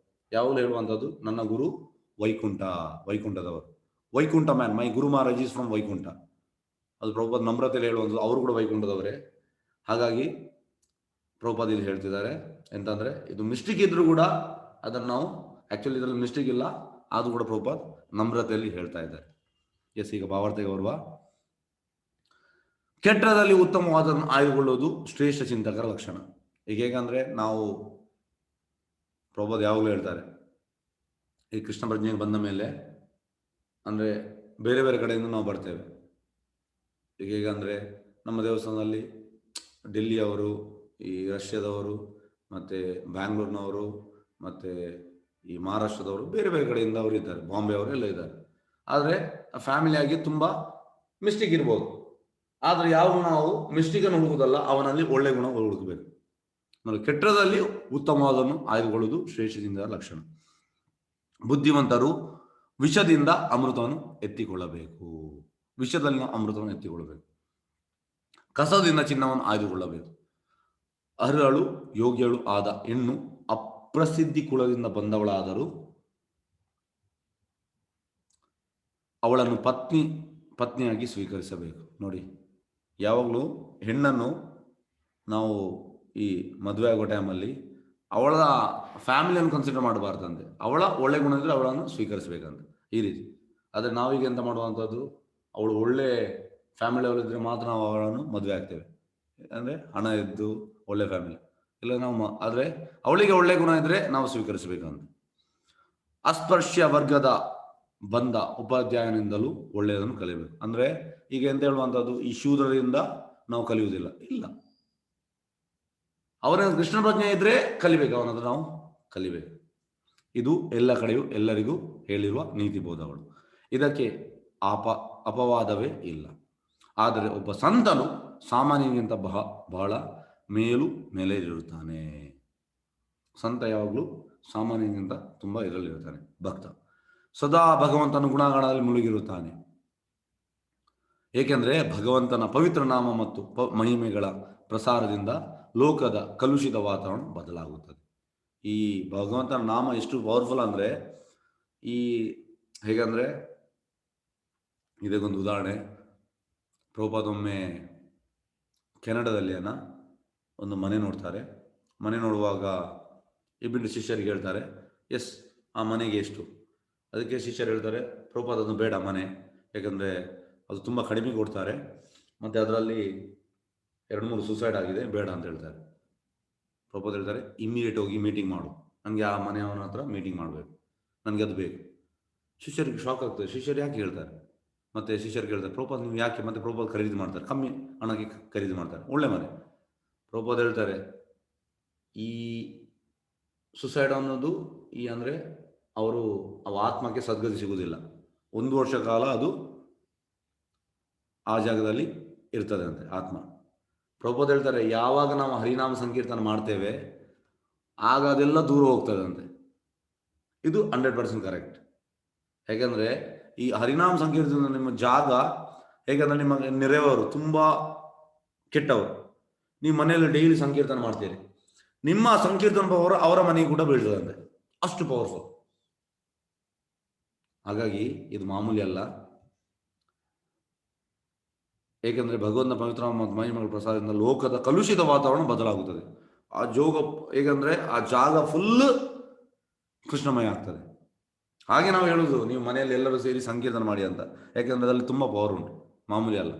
ಯಾವಾಗಲೂ ಹೇಳುವಂಥದ್ದು, ನನ್ನ ಗುರು ವೈಕುಂಠದವರು, Vaikuntha man, my guru Maharaj is from Vaikuntha. ಅದು ಪ್ರಭುಪಾದ್ ನಮ್ರತೆಯಲ್ಲಿ ಹೇಳುವಂಥದ್ದು, ಅವರು ಕೂಡ ವೈಕುಂಠದವರೇ. ಹಾಗಾಗಿ ಪ್ರಭುಪಾದ್ ಇಲ್ಲಿ ಹೇಳ್ತಿದ್ದಾರೆ ಎಂತಂದರೆ, ಇದು ಮಿಸ್ಟೇಕ್ ಇದ್ರೂ ಕೂಡ ಅದನ್ನು ನಾವು ಆ್ಯಕ್ಚುಲಿ ಇದರಲ್ಲಿ ಮಿಸ್ಟೇಕ್ ಇಲ್ಲ, ಅದು ಕೂಡ ಪ್ರಭುಪಾದ್ ನಮ್ರತೆಯಲ್ಲಿ ಹೇಳ್ತಾ ಇದ್ದಾರೆ. ಎಸ್, ಈಗ ಭಾವಾರ್ಥಕ್ಕೆ ಬರುವ. ಕೆಟ್ಟದಲ್ಲಿ ಉತ್ತಮವಾದನ್ನು ಆಯ್ದುಕೊಳ್ಳುವುದು ಶ್ರೇಷ್ಠ ಚಿಂತಕರ ಲಕ್ಷಣ. ಈಗ ಹೇಗಂದರೆ, ನಾವು ಪ್ರಭುಪಾದ್ ಯಾವಾಗಲೂ ಹೇಳ್ತಾರೆ, ಈ ಕೃಷ್ಣ ಪ್ರಜ್ಞೆಗೆ ಬಂದ ಮೇಲೆ ಅಂದರೆ ಬೇರೆ ಬೇರೆ ಕಡೆಯಿಂದ ನಾವು ಬರ್ತೇವೆ. ಈಗ ಹೇಗಂದರೆ, ನಮ್ಮ ದೇವಸ್ಥಾನದಲ್ಲಿ ಡೆಲ್ಲಿಯವರು, ಈ ರಷ್ಯಾದವರು, ಮತ್ತು ಬ್ಯಾಂಗ್ಳೂರಿನವರು, ಮತ್ತು ಈ ಮಹಾರಾಷ್ಟ್ರದವರು, ಬೇರೆ ಬೇರೆ ಕಡೆಯಿಂದ ಅವರು ಇದ್ದಾರೆ, ಬಾಂಬೆ ಅವರು ಎಲ್ಲ ಇದ್ದಾರೆ. ಆದರೆ ಫ್ಯಾಮಿಲಿಯಾಗಿ ತುಂಬ ಮಿಸ್ಟೇಕ್ ಇರ್ಬೋದು. ಆದರೆ ಯಾವ ನಾವು ಮಿಸ್ಟೇಕನ್ನು ಹುಡುಕುವುದಲ್ಲ, ಅವನಲ್ಲಿ ಒಳ್ಳೆ ಗುಣ ಹುಡುಕಬೇಕು. ನೋಡಿ, ಕೆಟ್ಟದಲ್ಲಿ ಉತ್ತಮವಾದನ್ನು ಆಯ್ದುಕೊಳ್ಳುವುದು ಶ್ರೇಷ್ಠದಿಂದ ಲಕ್ಷಣ. ಬುದ್ಧಿವಂತರು ವಿಷದಿಂದ ಅಮೃತವನ್ನು ಎತ್ತಿಕೊಳ್ಳಬೇಕು, ವಿಷದಲ್ಲಿನ ಅಮೃತವನ್ನು ಎತ್ತಿಕೊಳ್ಳಬೇಕು. ಕಸದಿಂದ ಚಿನ್ನವನ್ನು ಆಯ್ದುಕೊಳ್ಳಬೇಕು. ಅರ್ಹಳು ಯೋಗ್ಯಳು ಆದ ಹೆಣ್ಣು ಅಪ್ರಸಿದ್ಧಿ ಕುಲದಿಂದ ಬಂದವಳಾದರೂ ಅವಳನ್ನು ಪತ್ನಿಯಾಗಿ ಸ್ವೀಕರಿಸಬೇಕು. ನೋಡಿ, ಯಾವಾಗಲೂ ಹೆಣ್ಣನ್ನು ನಾವು ಈ ಮದುವೆ ಆಗೋ ಟೈಮಲ್ಲಿ ಅವಳ ಫ್ಯಾಮಿಲಿಯನ್ನು ಕನ್ಸಿಡರ್ ಮಾಡಬಾರ್ದಂತೆ. ಅವಳ ಒಳ್ಳೆ ಗುಣ ಇದ್ದರೆ ಅವಳನ್ನು ಸ್ವೀಕರಿಸಬೇಕಂತ, ಈ ರೀತಿ. ಆದರೆ ನಾವೀಗ ಎಂತ ಮಾಡುವಂಥದ್ದು, ಅವಳು ಒಳ್ಳೆ ಫ್ಯಾಮಿಲಿಯವರಿದ್ದರೆ ಮಾತ್ರ ನಾವು ಅವಳನ್ನು ಮದುವೆ ಆಗ್ತೇವೆ. ಅಂದರೆ ಹಣ ಇದ್ದು ಒಳ್ಳೆ ಫ್ಯಾಮಿಲಿ ಇಲ್ಲ ನಾವು, ಆದರೆ ಅವಳಿಗೆ ಒಳ್ಳೆ ಗುಣ ಇದ್ದರೆ ನಾವು ಸ್ವೀಕರಿಸಬೇಕಂತ. ಅಸ್ಪೃಶ್ಯ ವರ್ಗದ ಬಂದ ಉಪಾಧ್ಯಾಯನಿಂದಲೂ ಒಳ್ಳೆಯದನ್ನು ಕಲಿಯಬೇಕು. ಅಂದರೆ ಈಗ ಎಂತ ಹೇಳುವಂಥದ್ದು, ಈ ಶೂದ್ರರಿಂದ ನಾವು ಕಲಿಯುವುದಿಲ್ಲ, ಇಲ್ಲ, ಅವನ ಕೃಷ್ಣ ಪ್ರಜ್ಞೆ ಇದ್ರೆ ಕಲಿಬೇಕು, ಅವನತ್ರ ನಾವು ಕಲಿಬೇಕು. ಇದು ಎಲ್ಲ ಕಡೆಯೂ ಎಲ್ಲರಿಗೂ ಹೇಳಿರುವ ನೀತಿ ಬೋಧಗಳು, ಇದಕ್ಕೆ ಅಪವಾದವೇ ಇಲ್ಲ. ಆದರೆ ಒಬ್ಬ ಸಂತನು ಸಾಮಾನ್ಯಗಿಂತ ಬಹಳ ಮೇಲು ನೆಲೆಯಿರುತ್ತಾನೆ. ಸಂತ ಯಾವಾಗಲೂ ಸಾಮಾನ್ಯಗಿಂತ ತುಂಬ ಇದರಲ್ಲಿರುತ್ತಾನೆ. ಭಕ್ತ ಸದಾ ಭಗವಂತನ ಗುಣಗಳಲ್ಲಿ ಮುಳುಗಿರುತ್ತಾನೆ. ಏಕೆಂದರೆ ಭಗವಂತನ ಪವಿತ್ರ ನಾಮ ಮತ್ತು ಮಹಿಮೆಗಳ ಪ್ರಸಾರದಿಂದ ಲೋಕದ ಕಲುಷಿತ ವಾತಾವರಣ ಬದಲಾಗುತ್ತದೆ. ಈ ಭಗವಂತನ ನಾಮ ಎಷ್ಟು ಪವರ್ಫುಲ್ ಅಂದರೆ, ಈ ಹೇಗಂದರೆ, ಇದಕ್ಕೊಂದು ಉದಾಹರಣೆ. ಪ್ರಭುಪಾದ್ ಒಮ್ಮೆ ಕೆನಡಾದಲ್ಲಿ ಒಂದು ಮನೆ ನೋಡ್ತಾರೆ. ಮನೆ ನೋಡುವಾಗ ಇಬ್ಬರು ಶಿಷ್ಯರಿಗೆ ಹೇಳ್ತಾರೆ, ಎಸ್, ಆ ಮನೆಗೆ ಎಷ್ಟು? ಅದಕ್ಕೆ ಶಿಷ್ಯರು ಹೇಳ್ತಾರೆ, ಪ್ರಭುಪಾದ್ ಅದನ್ನು ಬೇಡ ಮನೆ, ಯಾಕಂದರೆ ಅದು ತುಂಬ ಕಡಿಮೆ ಕೊಡ್ತಾರೆ, ಮತ್ತು ಅದರಲ್ಲಿ 2-3 ಸೂಸೈಡ್ ಆಗಿದೆ, ಬೇಡ ಅಂತ ಹೇಳ್ತಾರೆ. ಪ್ರಭುಪಾದ್ ಹೇಳ್ತಾರೆ, ಇಮ್ಮಿಡಿಯೇಟ್ ಹೋಗಿ ಮೀಟಿಂಗ್ ಮಾಡು, ನನಗೆ ಆ ಮನೆಯವನ ಹತ್ರ ಮೀಟಿಂಗ್ ಮಾಡಬೇಕು, ನನಗೆ ಅದು ಬೇಕು. ಶಿಷ್ಯರಿಗೆ ಶಾಕ್ ಆಗ್ತದೆ, ಶಿಷ್ಯರು ಯಾಕೆ ಹೇಳ್ತಾರೆ? ಮತ್ತು ಶಿಷ್ಯರಿಗೆ ಹೇಳ್ತಾರೆ, ಪ್ರಭುಪಾದ್ ನೀವು ಯಾಕೆ? ಮತ್ತು ಪ್ರಭುಪಾದ್ ಖರೀದಿ ಮಾಡ್ತಾರೆ, ಕಮ್ಮಿ ಹಣಕ್ಕೆ ಖರೀದಿ ಮಾಡ್ತಾರೆ, ಒಳ್ಳೆ ಮನೆ. ಪ್ರಭುಪಾದ್ ಹೇಳ್ತಾರೆ, ಈ ಸುಸೈಡ್ ಅನ್ನೋದು ಅಂದರೆ ಅವರು ಆತ್ಮಕ್ಕೆ ಸದ್ಗತಿ ಸಿಗುವುದಿಲ್ಲ, 1 ವರ್ಷ ಕಾಲ ಅದು ಆ ಜಾಗದಲ್ಲಿ ಇರ್ತದೆ ಅಂತೆ ಆತ್ಮ. ಪ್ರಭುಪಾದ್ ಹೇಳ್ತಾರೆ, ಯಾವಾಗ ನಾವು ಹರಿನಾಮ ಸಂಕೀರ್ತನ ಮಾಡ್ತೇವೆ ಆಗ ಅದೆಲ್ಲ ದೂರ ಹೋಗ್ತದೆ ಅಂತೆ. ಇದು 100% ಕರೆಕ್ಟ್. ಹೇಗೆಂದರೆ ಈ ಹರಿನಾಮ ಸಂಕೀರ್ತನ ನಿಮ್ಮ ಜಾಗ ಹೇಗೆಂದರೆ, ನಿಮ್ಮ ನೆರೆಯವರು ತುಂಬ ಕೆಟ್ಟವರು, ನೀವು ಮನೆಯಲ್ಲಿ ಡೈಲಿ ಸಂಕೀರ್ತನ ಮಾಡ್ತೀರಿ, ನಿಮ್ಮ ಸಂಕೀರ್ತನ ಪವರ್ ಅವರ ಮನೆಗೆ ಕೂಡ ಬೀಳ್ತದಂತೆ, ಅಷ್ಟು ಪವರ್ಫುಲ್. ಹಾಗಾಗಿ ಇದು ಮಾಮೂಲಿ ಅಲ್ಲ. ಏಕೆಂದರೆ ಭಗವಂತನ ಪವಿತ್ರ ಮತ್ತು ಮಹಿಮೆಗಳ ಪ್ರಸಾದದಿಂದ ಲೋಕದ ಕಲುಷಿತ ವಾತಾವರಣ ಬದಲಾಗುತ್ತದೆ. ಆ ಜೋಗ ಹೇಗಂದ್ರೆ ಆ ಜಾಗ ಫುಲ್ ಕೃಷ್ಣಮಯ ಆಗ್ತದೆ. ಹಾಗೆ ನಾವು ಹೇಳುದು, ನೀವು ಮನೆಯಲ್ಲಿ ಎಲ್ಲರೂ ಸೇರಿ ಸಂಕೀರ್ತನ ಮಾಡಿ ಅಂತ. ಯಾಕೆಂದ್ರೆ ಅದರಲ್ಲಿ ತುಂಬಾ ಪವರ್ ಉಂಟು, ಮಾಮೂಲಿ ಅಲ್ಲ.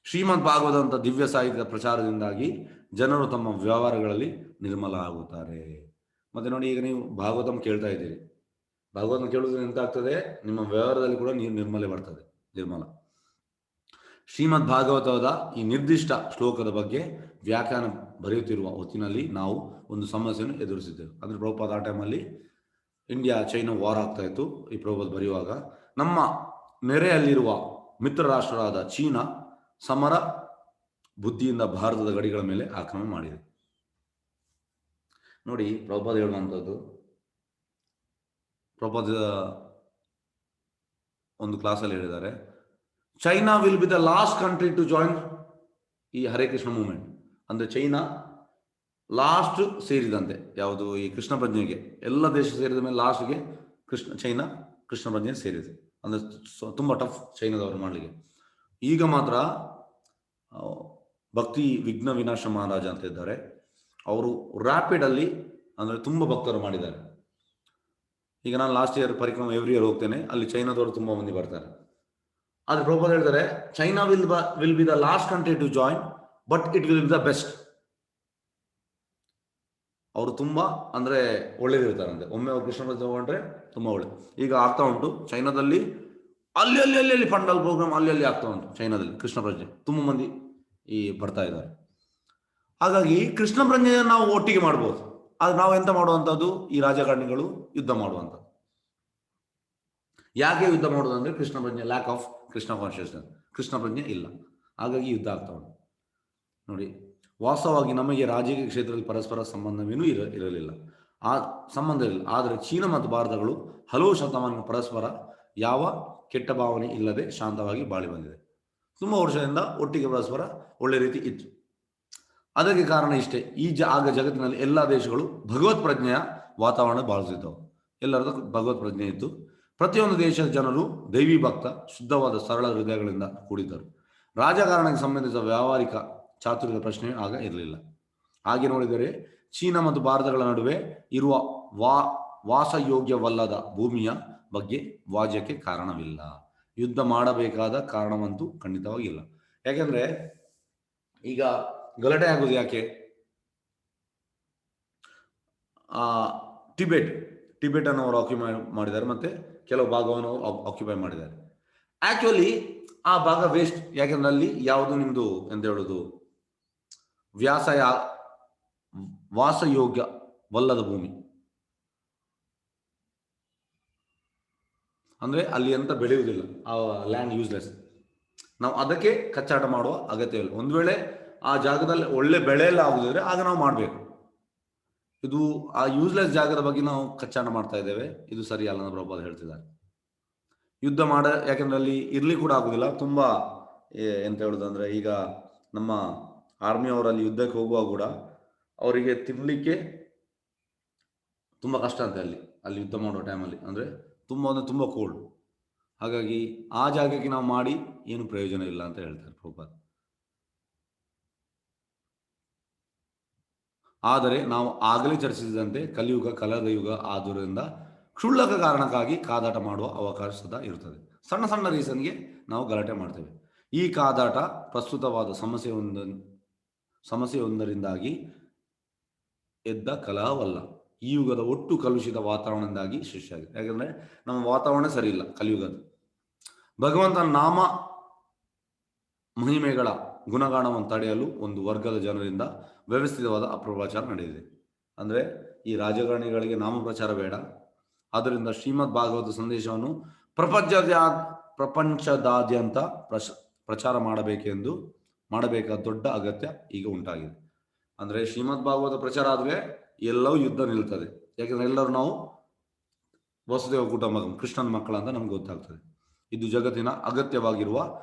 ಶ್ರೀಮದ್ ಭಾಗವತ ದಿವ್ಯ ಸಾಹಿತ್ಯದ ಪ್ರಚಾರದಿಂದಾಗಿ ಜನರು ತಮ್ಮ ವ್ಯವಹಾರಗಳಲ್ಲಿ ನಿರ್ಮಲ ಆಗುತ್ತಾರೆ. ಮತ್ತೆ ನೋಡಿ, ಈಗ ನೀವು ಭಾಗವತಂ ಕೇಳ್ತಾ ಇದ್ದೀರಿ, ಭಾಗವತಂ ಕೇಳುವುದರಿಂದ ಎಂತಾಗ್ತದೆ, ನಿಮ್ಮ ವ್ಯವಹಾರದಲ್ಲಿ ಕೂಡ ನೀರು ನಿರ್ಮಲ. ಶ್ರೀಮದ್ ಭಾಗವತದ ಈ ನಿರ್ದಿಷ್ಟ ಶ್ಲೋಕದ ಬಗ್ಗೆ ವ್ಯಾಖ್ಯಾನ ಬರೆಯುತ್ತಿರುವ ಹೊತ್ತಿನಲ್ಲಿ ನಾವು ಒಂದು ಸಮಸ್ಯೆಯನ್ನು ಎದುರಿಸಿದ್ದೆವು. ಅಂದ್ರೆ ಪ್ರಭುಪಾದ ಆ ಟೈಮಲ್ಲಿ ಇಂಡಿಯಾ ಚೈನಾ ವಾರ್ ಆಗ್ತಾ ಇತ್ತು. ಈ ಪ್ರಭುಪಾದ ಬರೆಯುವಾಗ ನಮ್ಮ ನೆರೆಯಲ್ಲಿರುವ ಮಿತ್ರ ರಾಷ್ಟ್ರರಾದ ಚೀನಾ ಸಮರ ಬುದ್ಧಿಯಿಂದ ಭಾರತದ ಗಡಿಗಳ ಮೇಲೆ ಆಕ್ರಮಣ ಮಾಡಿದೆ. ನೋಡಿ, ಪ್ರಭುಪಾದ ಹೇಳುವಂಥದ್ದು, ಪ್ರಭುಪಾದ ಒಂದು ಕ್ಲಾಸಲ್ಲಿ ಹೇಳಿದ್ದಾರೆ, China will be the last country to join ಈ ಹರೇ ಕೃಷ್ಣ ಮೂವ್ಮೆಂಟ್. ಅಂದ್ರೆ ಚೈನಾ ಲಾಸ್ಟ್ ಸೇರಿದಂತೆ, ಯಾವುದು ಈ ಕೃಷ್ಣ ಪ್ರಜ್ಞೆಗೆ ಎಲ್ಲ ದೇಶ ಸೇರಿದ ಮೇಲೆ ಲಾಸ್ಟ್ಗೆ ಚೈನಾ ಕೃಷ್ಣ ಪ್ರಜ್ಞೆ ಸೇರಿದೆ. ಅಂದ್ರೆ ತುಂಬಾ ಟಫ್ ಚೈನಾದವರು ಮಾಡಲಿಕ್ಕೆ. ಈಗ ಮಾತ್ರ ಭಕ್ತಿ ವಿಘ್ನ ವಿನಾಶ ಮಹಾರಾಜ ಅಂತ ಇದ್ದಾರೆ, ಅವರು ರ್ಯಾಪಿಡ್ ಅಲ್ಲಿ ಅಂದ್ರೆ ತುಂಬಾ ಭಕ್ತರು ಮಾಡಿದ್ದಾರೆ. ಈಗ ನಾನು ಲಾಸ್ಟ್ ಇಯರ್ ಪರಿಕ್ರಮ ಎವ್ರಿ ಇಯರ್ ಹೋಗ್ತೇನೆ, ಅಲ್ಲಿ ಚೈನಾದವರು ತುಂಬಾ ಮಂದಿ ಬರ್ತಾರೆ. ಆದ್ರೆ ಪ್ರಭುಪಾದ ಹೇಳ್ತಾರೆ, China will be the last country to join, but it will be the best. ಅವರು ತುಂಬಾ ಅಂದ್ರೆ ಒಳ್ಳೇದಿರ್ತಾರಂತೆ. ಒಮ್ಮೆ ಅವ್ರು ಕೃಷ್ಣ ಪ್ರಜ್ಞೆ ತಗೊಂಡ್ರೆ ತುಂಬಾ ಒಳ್ಳೇದು. ಈಗ ಆಗ್ತಾ ಉಂಟು ಚೈನಾದಲ್ಲಿ, ಅಲ್ಲಿ ಪಂಡಲ್ ಪ್ರೋಗ್ರಾಮ್ ಅಲ್ಲಿ ಆಗ್ತಾ ಉಂಟು ಚೈನಾದಲ್ಲಿ. ಕೃಷ್ಣ ಪ್ರಜ್ಞೆ ತುಂಬಾ ಮಂದಿ ಬರ್ತಾ ಇದ್ದಾರೆ. ಹಾಗಾಗಿ ಕೃಷ್ಣ ಪ್ರಜ್ಞೆಯನ್ನು ನಾವು ಒಟ್ಟಿಗೆ ಮಾಡ್ಬೋದು. ಆದ್ರೆ ನಾವು ಎಂತ ಮಾಡುವಂಥದ್ದು, ಈ ರಾಜಕಾರಣಿಗಳು ಯುದ್ಧ ಮಾಡುವಂಥದ್ದು. ಯಾಕೆ ಯುದ್ಧ ಮಾಡೋದು ಅಂದ್ರೆ ಕೃಷ್ಣ ಪ್ರಜ್ಞೆ, lack of Krishna consciousness, Krishna ಪ್ರಜ್ಞೆ ಇಲ್ಲ, ಹಾಗಾಗಿ ಯುದ್ಧ ಆಗ್ತಾ ಉಂಟು. ನೋಡಿ, ವಾಸ್ತವವಾಗಿ ನಮಗೆ ರಾಜಕೀಯ ಕ್ಷೇತ್ರದಲ್ಲಿ ಪರಸ್ಪರ ಸಂಬಂಧವೇನೂ ಇರಲಿಲ್ಲ, ಆ ಸಂಬಂಧ ಇರಲಿಲ್ಲ. ಆದರೆ ಚೀನಾ ಮತ್ತು ಭಾರತಗಳು ಹಲವು ಶತಮಾನ ಪರಸ್ಪರ ಯಾವ ಕೆಟ್ಟ ಭಾವನೆ ಇಲ್ಲದೆ ಶಾಂತವಾಗಿ ಬಾಳಿ ಬಂದಿದೆ. ತುಂಬಾ ವರ್ಷದಿಂದ ಒಟ್ಟಿಗೆ ಪರಸ್ಪರ ಒಳ್ಳೆ ರೀತಿ ಇತ್ತು. ಅದಕ್ಕೆ ಕಾರಣ ಇಷ್ಟೇ, ಆಗ ಜಗತ್ತಿನಲ್ಲಿ ಎಲ್ಲ ದೇಶಗಳು ಭಗವತ್ ಪ್ರಜ್ಞೆಯ ವಾತಾವರಣ ಬಾಳಿಸಿದ್ದವು. ಎಲ್ಲರದ್ದು ಭಗವತ್ ಪ್ರಜ್ಞೆ ಇತ್ತು. ಪ್ರತಿಯೊಂದು ದೇಶದ ಜನರು ದೈವಿ ಭಕ್ತ, ಶುದ್ಧವಾದ ಸರಳ ಹೃದಯಗಳಿಂದ ಕೂಡಿದ್ದರು. ರಾಜಕಾರಣಕ್ಕೆ ಸಂಬಂಧಿಸಿದ ವ್ಯಾವಹಾರಿಕ ಚಾತುರ್ಯದ ಪ್ರಶ್ನೆ ಆಗ ಇರಲಿಲ್ಲ. ಹಾಗೆ ನೋಡಿದರೆ ಚೀನಾ ಮತ್ತು ಭಾರತಗಳ ನಡುವೆ ಇರುವ ವಾಸಯೋಗ್ಯವಲ್ಲದ ಭೂಮಿಯ ಬಗ್ಗೆ ವಾಜ್ಯಕ್ಕೆ ಕಾರಣವಿಲ್ಲ. ಯುದ್ಧ ಮಾಡಬೇಕಾದ ಕಾರಣವಂತೂ ಖಂಡಿತವಾಗಿಲ್ಲ. ಯಾಕೆಂದ್ರೆ ಈಗ ಗಲಾಟೆ ಆಗೋದು ಯಾಕೆ? ಟಿಬೆಟ್ ಅನ್ನು ಅವರು ಆಕ್ಯುಪೈ ಮಾಡಿದ್ದಾರೆ, ಮತ್ತೆ ಕೆಲವು ಭಾಗವನ್ನು ಅವರು ಆಕ್ಯುಪೈ ಮಾಡಿದ್ದಾರೆ. ಆಕ್ಚುಲಿ ಆ ಭಾಗ ವೇಸ್ಟ್. ಯಾಕೆಂದ್ರೆ ಅಲ್ಲಿ ಯಾವುದು ನಿಮ್ದು ಎಂತ ಹೇಳುದು, ವಾಸಯೋಗ್ಯವಲ್ಲದ ಭೂಮಿ, ಅಂದ್ರೆ ಅಲ್ಲಿ ಎಂತ ಬೆಳೆಯುವುದಿಲ್ಲ, ಆ ಲ್ಯಾಂಡ್ ಯೂಸ್ಲೆಸ್. ನಾವು ಅದಕ್ಕೆ ಕಚ್ಚಾಟ ಮಾಡುವ ಅಗತ್ಯವಿಲ್ಲ. ಒಂದು ವೇಳೆ ಆ ಜಾಗದಲ್ಲಿ ಒಳ್ಳೆ ಬೆಳೆ ಎಲ್ಲ ಆಗುದಿದ್ರೆ ಆಗ ನಾವು ಮಾಡಬೇಕು. ಇದು ಆ ಯೂಸ್ಲೆಸ್ ಜಾಗದ ಬಗ್ಗೆ ನಾವು ಕಚ್ಚಾಟ ಮಾಡ್ತಾ ಇದ್ದೇವೆ, ಇದು ಸರಿಯಲ್ಲ ಅಂತ ಪ್ರಭುಪಾದ ಹೇಳ್ತಿದ್ದಾರೆ. ಯುದ್ಧ ಯಾಕೆಂದ್ರೆ ಅಲ್ಲಿ ಇರ್ಲಿ ಕೂಡ ಆಗುದಿಲ್ಲ. ತುಂಬಾ ಎಂತ ಹೇಳುದಂದ್ರೆ, ಈಗ ನಮ್ಮ ಆರ್ಮಿಯವರಲ್ಲಿ ಯುದ್ಧಕ್ಕೆ ಹೋಗುವಾಗ ಕೂಡ ಅವರಿಗೆ ತಿನ್ಲಿಕ್ಕೆ ತುಂಬಾ ಕಷ್ಟ ಅಂತೆ ಅಲ್ಲಿ ಯುದ್ಧ ಮಾಡುವ ಟೈಮಲ್ಲಿ. ಅಂದ್ರೆ ತುಂಬಾ ಕೋಲ್ಡ್. ಹಾಗಾಗಿ ಆ ಜಾಗಕ್ಕೆ ನಾವು ಮಾಡಿ ಏನು ಪ್ರಯೋಜನ ಇಲ್ಲ ಅಂತ ಹೇಳ್ತಾರೆ ಪ್ರಭುಪಾದ. ಆದರೆ ನಾವು ಆಗಲೇ ಚರ್ಚಿಸಿದಂತೆ ಕಲಿಯುಗ ಕಲದ ಯುಗ ಆದುದರಿಂದ ಕ್ಷುಲ್ಲಕ ಕಾರಣಕ್ಕಾಗಿ ಕಾದಾಟ ಮಾಡುವ ಅವಕಾಶ ಸದಾ ಇರುತ್ತದೆ. ಸಣ್ಣ ಸಣ್ಣ ರೀಸನ್ಗೆ ನಾವು ಗಲಾಟೆ ಮಾಡ್ತೇವೆ. ಈ ಕಾದಾಟ ಪ್ರಸ್ತುತವಾದ ಸಮಸ್ಯೆಯೊಂದರಿಂದಾಗಿ ಎದ್ದ ಕಲಹವಲ್ಲ, ಈ ಯುಗದ ಒಟ್ಟು ಕಲುಷಿತ ವಾತಾವರಣದಿಂದಾಗಿ ಸೃಷ್ಟಿಯಾಗಿದೆ. ಯಾಕಂದ್ರೆ ನಮ್ಮ ವಾತಾವರಣ ಸರಿ ಇಲ್ಲ ಕಲಿಯುಗದ. ಭಗವಂತನ ನಾಮ ಮಹಿಮೆಗಳ ಗುಣಗಾನವನ್ನು ತಡೆಯಲು ಒಂದು ವರ್ಗದ ಜನರಿಂದ ವ್ಯವಸ್ಥಿತವಾದ ಅಪಪ್ರಚಾರ ನಡೆದಿದೆ. ಅಂದ್ರೆ ಈ ರಾಜಕಾರಣಿಗಳಿಗೆ ನಾಮ ಪ್ರಚಾರ ಬೇಡ, ಆದ್ದರಿಂದ ಶ್ರೀಮದ್ ಭಾಗವತ ಸಂದೇಶವನ್ನು ಪ್ರಪಂಚದಾದ್ಯಂತ ಪ್ರಚಾರ ಮಾಡಬೇಕಾದ ದೊಡ್ಡ ಅಗತ್ಯ ಈಗ ಉಂಟಾಗಿದೆ. ಅಂದ್ರೆ ಶ್ರೀಮದ್ ಭಾಗವತ ಪ್ರಚಾರ ಆದ್ರೆ ಎಲ್ಲವೂ ಯುದ್ಧ ನಿಲ್ತದೆ. ಯಾಕಂದ್ರೆ ಎಲ್ಲರೂ ನಾವು ವಸುದೇವ ಕುಟುಂಬ ಕೃಷ್ಣನ ಮಕ್ಕಳಂತ ನಮ್ಗೆ ಗೊತ್ತಾಗ್ತದೆ. ಇದು ಜಗತ್ತಿನ ಅಗತ್ಯವಾಗಿರುವ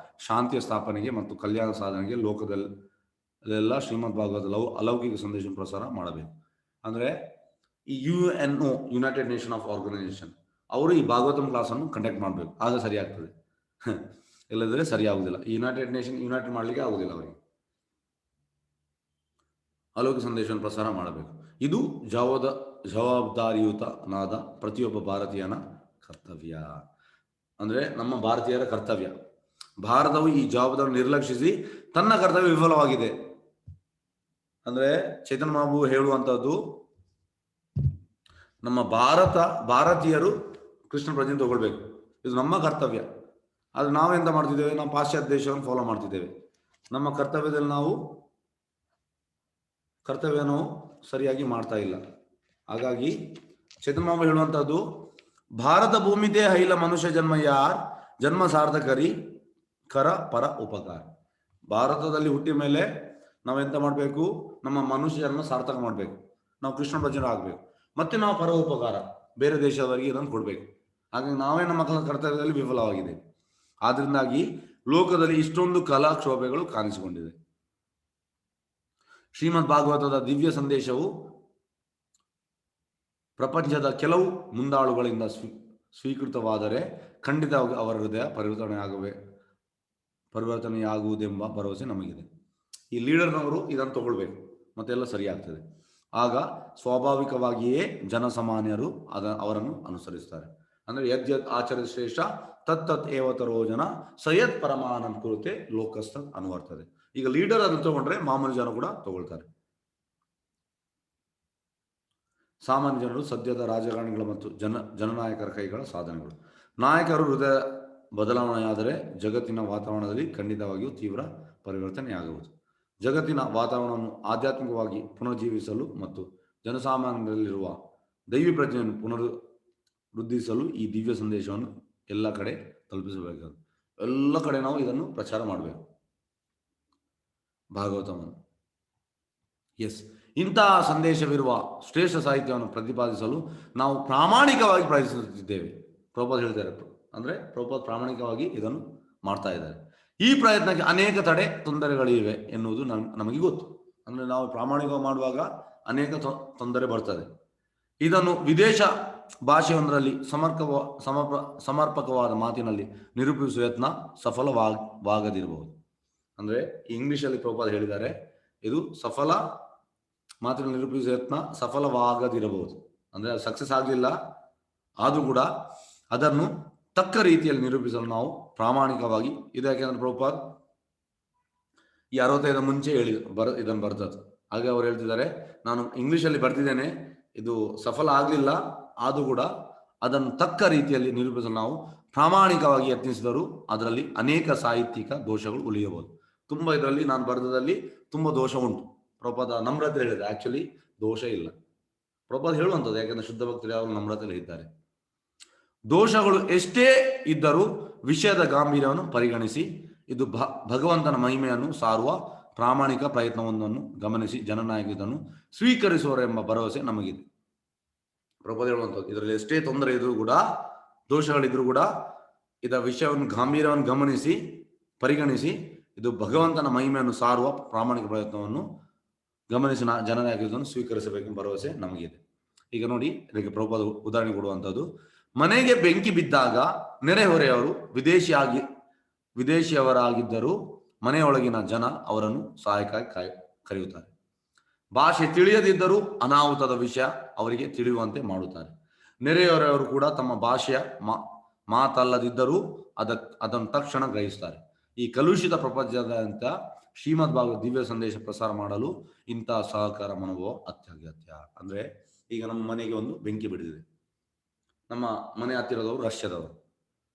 ಶಾಂತಿಯ ಸ್ಥಾಪನೆಗೆ ಮತ್ತು ಕಲ್ಯಾಣ ಸಾಧನೆಗೆ ಲೋಕದಲ್ಲೆಲ್ಲ ಶ್ರೀಮದ್ ಭಾಗವತ ಅಲೌಕಿಕ ಸಂದೇಶ ಪ್ರಸಾರ ಮಾಡಬೇಕು. ಅಂದ್ರೆ ಈ UNO, united nation of organisation, ಅವರು ಈ ಭಾಗವತಂ ಕ್ಲಾಸ್ ಅನ್ನು ಕಂಡಕ್ಟ್ ಮಾಡಬೇಕು, ಆಗ ಸರಿ ಆಗ್ತದೆ. ಇಲ್ಲದ್ರೆ ಸರಿ ಆಗುದಿಲ್ಲ. ಈ ಯುನೈಟೆಡ್ ನೇಷನ್ ಯುನೈಟೆಡ್ ಮಾಡಲಿಕ್ಕೆ ಆಗುದಿಲ್ಲ ಅವರಿಗೆ. ಅಲೌಕಿಕ ಸಂದೇಶವನ್ನು ಪ್ರಸಾರ ಮಾಡಬೇಕು. ಇದು ಜವಾಬ್ದಾರಿಯುತನಾದ ಪ್ರತಿಯೊಬ್ಬ ಭಾರತೀಯನ ಕರ್ತವ್ಯ. ಅಂದರೆ ನಮ್ಮ ಭಾರತೀಯರ ಕರ್ತವ್ಯ. ಭಾರತವು ಈ ಜವಾಬ್ದಾರಿ ನಿರ್ಲಕ್ಷಿಸಿ ತನ್ನ ಕರ್ತವ್ಯ ವಿಫಲವಾಗಿದೆ. ಅಂದರೆ ಚೈತನ್ಯ ಮಹಾಪ್ರಭು ಹೇಳುವಂಥದ್ದು, ನಮ್ಮ ಭಾರತೀಯರು ಕೃಷ್ಣ ಪ್ರಜ್ಞೆ ತಗೊಳ್ಬೇಕು, ಇದು ನಮ್ಮ ಕರ್ತವ್ಯ. ಆದರೆ ನಾವೆಂತ ಮಾಡ್ತಿದ್ದೇವೆ, ನಾವು ಪಾಶ್ಚಾತ್ಯ ದೇಶವನ್ನು ಫಾಲೋ ಮಾಡ್ತಿದ್ದೇವೆ. ನಮ್ಮ ಕರ್ತವ್ಯದಲ್ಲಿ ನಾವು ಸರಿಯಾಗಿ ಮಾಡ್ತಾ ಇಲ್ಲ. ಹಾಗಾಗಿ ಚೈತನ್ಯ ಮಹಾಪ್ರಭು ಹೇಳುವಂಥದ್ದು, ಭಾರತ ಭೂಮಿತೆ ಹೈಲ ಮನುಷ್ಯ ಜನ್ಮ ಯಾರ್ ಜನ್ಮ ಸಾರ್ಥಕರಿ ಕರ ಪರ ಉಪಕಾರ. ಭಾರತದಲ್ಲಿ ಹುಟ್ಟಿದ ಮೇಲೆ ನಾವೆಂತ ಮಾಡಬೇಕು, ನಮ್ಮ ಮನುಷ್ಯ ಜನ್ಮ ಸಾರ್ಥಕ ಮಾಡಬೇಕು, ನಾವು ಕೃಷ್ಣ ಭಜನೆ ಆಗಬೇಕು, ಮತ್ತೆ ನಾವು ಪರ ಉಪಕಾರ ಬೇರೆ ದೇಶದವರಿಗೆ ಇದನ್ನು ಕೊಡಬೇಕು. ಹಾಗಾಗಿ ನಾವೇ ನಮ್ಮ ಮಕ್ಕಳ ಕರ್ತವ್ಯದಲ್ಲಿ ವಿಫಲವಾಗಿದೆ. ಆದ್ರಿಂದಾಗಿ ಲೋಕದಲ್ಲಿ ಇಷ್ಟೊಂದು ಕಲಾಕ್ಷೋಭೆಗಳು ಕಾಣಿಸಿಕೊಂಡಿದೆ. ಶ್ರೀಮದ್ ಭಾಗವತದ ದಿವ್ಯ ಸಂದೇಶವು ಪ್ರಪಂಚದ ಕೆಲವು ಮುಂದಾಳುಗಳಿಂದ ಸ್ವೀಕೃತವಾದರೆ ಖಂಡಿತವಾಗಿ ಅವರ ಹೃದಯ ಪರಿವರ್ತನೆಯಾಗುವುದೆಂಬ ಭರವಸೆ ನಮಗಿದೆ. ಈ ಲೀಡರ್ನವರು ಇದನ್ನು ತಗೊಳ್ಬೇಕು, ಮತ್ತೆಲ್ಲ ಸರಿಯಾಗ್ತದೆ. ಆಗ ಸ್ವಾಭಾವಿಕವಾಗಿಯೇ ಜನಸಾಮಾನ್ಯರು ಅವರನ್ನು ಅನುಸರಿಸ್ತಾರೆ. ಅಂದರೆ ಯದ್ಯದ್ ಆಚರಿತ ಶ್ರೇಷ್ಠ ತತ್ತತ್ ಏವತರೋ ಜನ ಸಯದ್ ಪರಮಾನಂದ ಕುರಿತೆ ಲೋಕಸ್ಥ ಅನುವರ್ತದೆ. ಈಗ ಲೀಡರ್ ಅದನ್ನು ತಗೊಂಡ್ರೆ ಮಾಮೂಲಿ ಜನ ಕೂಡ ತಗೊಳ್ತಾರೆ. ಸಾಮಾನ್ಯ ಜನರು ಸದ್ಯದ ರಾಜಕಾರಣಿಗಳ ಮತ್ತು ಜನನಾಯಕರ ಕೈಗಳ ಸಾಧನೆಗಳು. ನಾಯಕರು ಹೃದಯ ಬದಲಾವಣೆಯಾದರೆ ಜಗತ್ತಿನ ವಾತಾವರಣದಲ್ಲಿ ಖಂಡಿತವಾಗಿಯೂ ತೀವ್ರ ಪರಿವರ್ತನೆಯಾಗುವುದು. ಜಗತ್ತಿನ ವಾತಾವರಣವನ್ನು ಆಧ್ಯಾತ್ಮಿಕವಾಗಿ ಪುನರ್ಜೀವಿಸಲು ಮತ್ತು ಜನಸಾಮಾನ್ಯರಲ್ಲಿರುವ ದೈವಿ ಪ್ರಜ್ಞೆಯನ್ನು ಪುನರ್ವೃದ್ಧಿಸಲು ಈ ದಿವ್ಯ ಸಂದೇಶವನ್ನು ಎಲ್ಲ ಕಡೆ ತಲುಪಿಸಬೇಕಾದ. ಎಲ್ಲ ಕಡೆ ನಾವು ಇದನ್ನು ಪ್ರಚಾರ ಮಾಡಬೇಕು, ಭಾಗವತವನ್ನು. ಇಂತಹ ಸಂದೇಶವಿರುವ ಶ್ರೇಷ್ಠ ಸಾಹಿತ್ಯವನ್ನು ಪ್ರತಿಪಾದಿಸಲು ನಾವು ಪ್ರಾಮಾಣಿಕವಾಗಿ ಪ್ರಯತ್ನಿಸುತ್ತಿದ್ದೇವೆ. ಪ್ರಭುಪಾದ ಹೇಳ್ತಾರೆ, ಅಂದರೆ ಪ್ರಭುಪಾದ ಪ್ರಾಮಾಣಿಕವಾಗಿ ಇದನ್ನು ಮಾಡ್ತಾ ಇದ್ದಾರೆ. ಈ ಪ್ರಯತ್ನಕ್ಕೆ ಅನೇಕ ತೊಂದರೆಗಳಿವೆ ಎನ್ನುವುದು ನಮಗೆ ಗೊತ್ತು. ಅಂದರೆ ನಾವು ಪ್ರಾಮಾಣಿಕವಾಗಿ ಮಾಡುವಾಗ ಅನೇಕ ತೊಂದರೆ ಬರ್ತದೆ. ಇದನ್ನು ವಿದೇಶ ಭಾಷೆಯೊಂದರಲ್ಲಿ ಸಮರ್ಪಕವಾದ ಮಾತಿನಲ್ಲಿ ನಿರೂಪಿಸುವ ಯತ್ನ ಸಫಲವಾಗದಿರಬಹುದು. ಅಂದರೆ ಇಂಗ್ಲಿಷಲ್ಲಿ ಪ್ರಭುಪಾದ ಹೇಳಿದ್ದಾರೆ, ಇದು ಸಫಲ ಮಾತಿನಲ್ಲಿ ನಿರೂಪಿಸುವ ಯತ್ನ ಸಫಲವಾಗದಿರಬಹುದು. ಅಂದರೆ ಅದು ಸಕ್ಸಸ್ ಆಗಲಿಲ್ಲ, ಆದರೂ ಕೂಡ ಅದನ್ನು ತಕ್ಕ ರೀತಿಯಲ್ಲಿ ನಿರೂಪಿಸಲು ನಾವು ಪ್ರಾಮಾಣಿಕವಾಗಿ ಯಾಕೆಂದ್ರೆ ಪ್ರಭುಪಾದ ಈ 65 ಮುಂಚೆ ಇದನ್ನು ಬರ್ತದೆ. ಹಾಗೆ ಅವರು ಹೇಳ್ತಿದ್ದಾರೆ, ನಾನು ಇಂಗ್ಲಿಷಲ್ಲಿ ಬರ್ತಿದ್ದೇನೆ, ಇದು ಸಫಲ ಆಗಲಿಲ್ಲ, ಆದರೂ ಕೂಡ ಅದನ್ನು ತಕ್ಕ ರೀತಿಯಲ್ಲಿ ನಿರೂಪಿಸಲು ನಾವು ಪ್ರಾಮಾಣಿಕವಾಗಿ ಯತ್ನಿಸಿದರೂ ಅದರಲ್ಲಿ ಅನೇಕ ಸಾಹಿತ್ಯಿಕ ದೋಷಗಳು ಉಳಿಯಬಹುದು. ತುಂಬ ಇದರಲ್ಲಿ ನಾನು ಬರೆದದಲ್ಲಿ ತುಂಬ ದೋಷ ಉಂಟು. ಪ್ರಭುಪಾದ ನಮ್ರತೆ ಹೇಳಿದೆ, ಆಕ್ಚುಲಿ ದೋಷ ಇಲ್ಲ. ಪ್ರಭುಪಾದ ಹೇಳುವಂಥದ್ದು, ಯಾಕೆಂದ್ರೆ ಶುದ್ಧ ಭಕ್ತರು ಯಾರು ನಮ್ರತೆಯಲ್ಲಿ ಇದ್ದಾರೆ. ದೋಷಗಳು ಎಷ್ಟೇ ಇದ್ದರೂ ವಿಷಯದ ಗಾಂಭೀರ್ಯವನ್ನು ಪರಿಗಣಿಸಿ ಇದು ಭಗವಂತನ ಮಹಿಮೆಯನ್ನು ಸಾರುವ ಪ್ರಾಮಾಣಿಕ ಪ್ರಯತ್ನವೊಂದನ್ನು ಗಮನಿಸಿ ಜನನಾಯಕ ಇದನ್ನು ಸ್ವೀಕರಿಸುವರೆಂಬ ಭರವಸೆ ನಮಗಿದೆ. ಪ್ರಭುಪಾದ ಹೇಳುವಂಥದ್ದು, ಇದರಲ್ಲಿ ಎಷ್ಟೇ ತೊಂದರೆ ಇದ್ರೂ ಕೂಡ, ದೋಷಗಳಿದ್ರೂ ಕೂಡ ಇದರ ವಿಷಯವನ್ನು ಗಾಂಭೀರ್ಯವನ್ನು ಗಮನಿಸಿ ಪರಿಗಣಿಸಿ ಇದು ಭಗವಂತನ ಮಹಿಮೆಯನ್ನು ಸಾರುವ ಪ್ರಾಮಾಣಿಕ ಪ್ರಯತ್ನವನ್ನು ಗಮನಿಸಿ ಜನನಾಯಕ ಇದನ್ನು ಸ್ವೀಕರಿಸಬೇಕೆಂಬ ಭರವಸೆ ನಮಗಿದೆ. ಈಗ ನೋಡಿ, ಇದಕ್ಕೆ ಪ್ರಭುಪಾದ ಉದಾಹರಣೆ ಕೊಡುವಂಥದ್ದು, ಮನೆಗೆ ಬೆಂಕಿ ಬಿದ್ದಾಗ ನೆರೆಹೊರೆಯವರು ವಿದೇಶಿಯವರಾಗಿದ್ದರೂ ಮನೆಯೊಳಗಿನ ಜನ ಅವರನ್ನು ಸಹಾಯಕ್ಕಾಗಿ ಕರೆಯುತ್ತಾರೆ. ಭಾಷೆ ತಿಳಿಯದಿದ್ದರೂ ಅನಾಹುತದ ವಿಷಯ ಅವರಿಗೆ ತಿಳಿಯುವಂತೆ ಮಾಡುತ್ತಾರೆ. ನೆರೆಹೊರೆಯವರು ಕೂಡ ತಮ್ಮ ಭಾಷೆಯ ಮಾತಲ್ಲದಿದ್ದರೂ ಅದನ್ನು ತಕ್ಷಣ ಗ್ರಹಿಸುತ್ತಾರೆ. ಈ ಕಲುಷಿತ ಪ್ರಪಂಚದಾದ್ಯಂತ ಶ್ರೀಮದ್ ಭಾಗವತ ದಿವ್ಯ ಸಂದೇಶ ಪ್ರಸಾರ ಮಾಡಲು ಇಂತಹ ಸಹಕಾರ ಮನೋಭಾವ ಅತ್ಯಗತ್ಯ. ಅಂದರೆ ಈಗ ನಮ್ಮ ಮನೆಗೆ ಒಂದು ಬೆಂಕಿ ಬಿಡಿದಿದೆ. ನಮ್ಮ ಮನೆ ಹತ್ತಿರದವರು ರಷ್ಯಾದವರು,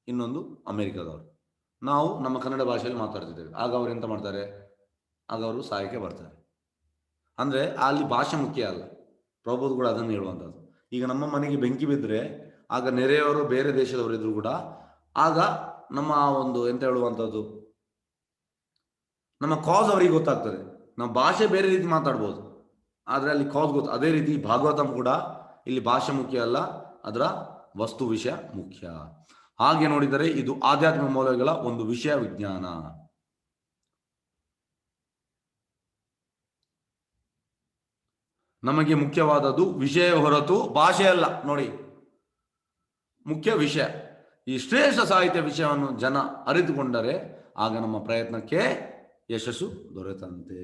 ಇನ್ನೊಂದು ಅಮೆರಿಕದವರು. ನಾವು ನಮ್ಮ ಕನ್ನಡ ಭಾಷೆಯಲ್ಲಿ ಮಾತಾಡ್ತಿದ್ದೇವೆ. ಆಗ ಅವರು ಎಂತ ಮಾಡ್ತಾರೆ, ಆಗ ಅವರು ಸಹಾಯಕ್ಕೆ ಬರ್ತಾರೆ. ಅಂದರೆ ಅಲ್ಲಿ ಭಾಷೆ ಮುಖ್ಯ ಅಲ್ಲ. ಪ್ರಭುಪಾದ ಕೂಡ ಅದನ್ನು ಹೇಳುವಂಥದ್ದು. ಈಗ ನಮ್ಮ ಮನೆಗೆ ಬೆಂಕಿ ಬಿದ್ದರೆ ಆಗ ನೆರೆಯವರು ಬೇರೆ ದೇಶದವರು ಇದ್ರು ಕೂಡ ಆಗ ನಮ್ಮ ಒಂದು ಎಂತ ಹೇಳುವಂಥದ್ದು, ನಮ್ಮ ಕಾಸ್ ಅವರಿಗೆ ಗೊತ್ತಾಗ್ತದೆ. ನಮ್ಮ ಭಾಷೆ ಬೇರೆ ರೀತಿ ಮಾತಾಡ್ಬೋದು, ಆದರೆ ಅಲ್ಲಿ ಕಾಸ್ ಗೊತ್ತು. ಅದೇ ರೀತಿ ಭಾಗವತಂ ಕೂಡ ಇಲ್ಲಿ ಭಾಷೆ ಮುಖ್ಯ ಅಲ್ಲ, ಅದರ ವಸ್ತು ವಿಷಯ ಮುಖ್ಯ. ಹಾಗೆ ನೋಡಿದರೆ ಇದು ಆಧ್ಯಾತ್ಮಿಕ ಮೌಲ್ಯಗಳ ಒಂದು ವಿಷಯ ವಿಜ್ಞಾನ. ನಮಗೆ ಮುಖ್ಯವಾದದ್ದು ವಿಷಯ ಹೊರತು ಭಾಷೆ ಅಲ್ಲ. ನೋಡಿ, ಮುಖ್ಯ ವಿಷಯ. ಈ ಶ್ರೇಷ್ಠ ಸಾಹಿತ್ಯ ವಿಷಯವನ್ನು ಜನ ಅರಿತುಕೊಂಡರೆ ಆಗ ನಮ್ಮ ಪ್ರಯತ್ನಕ್ಕೆ ಯಶಸ್ಸು ದೊರೆತಂತೆ.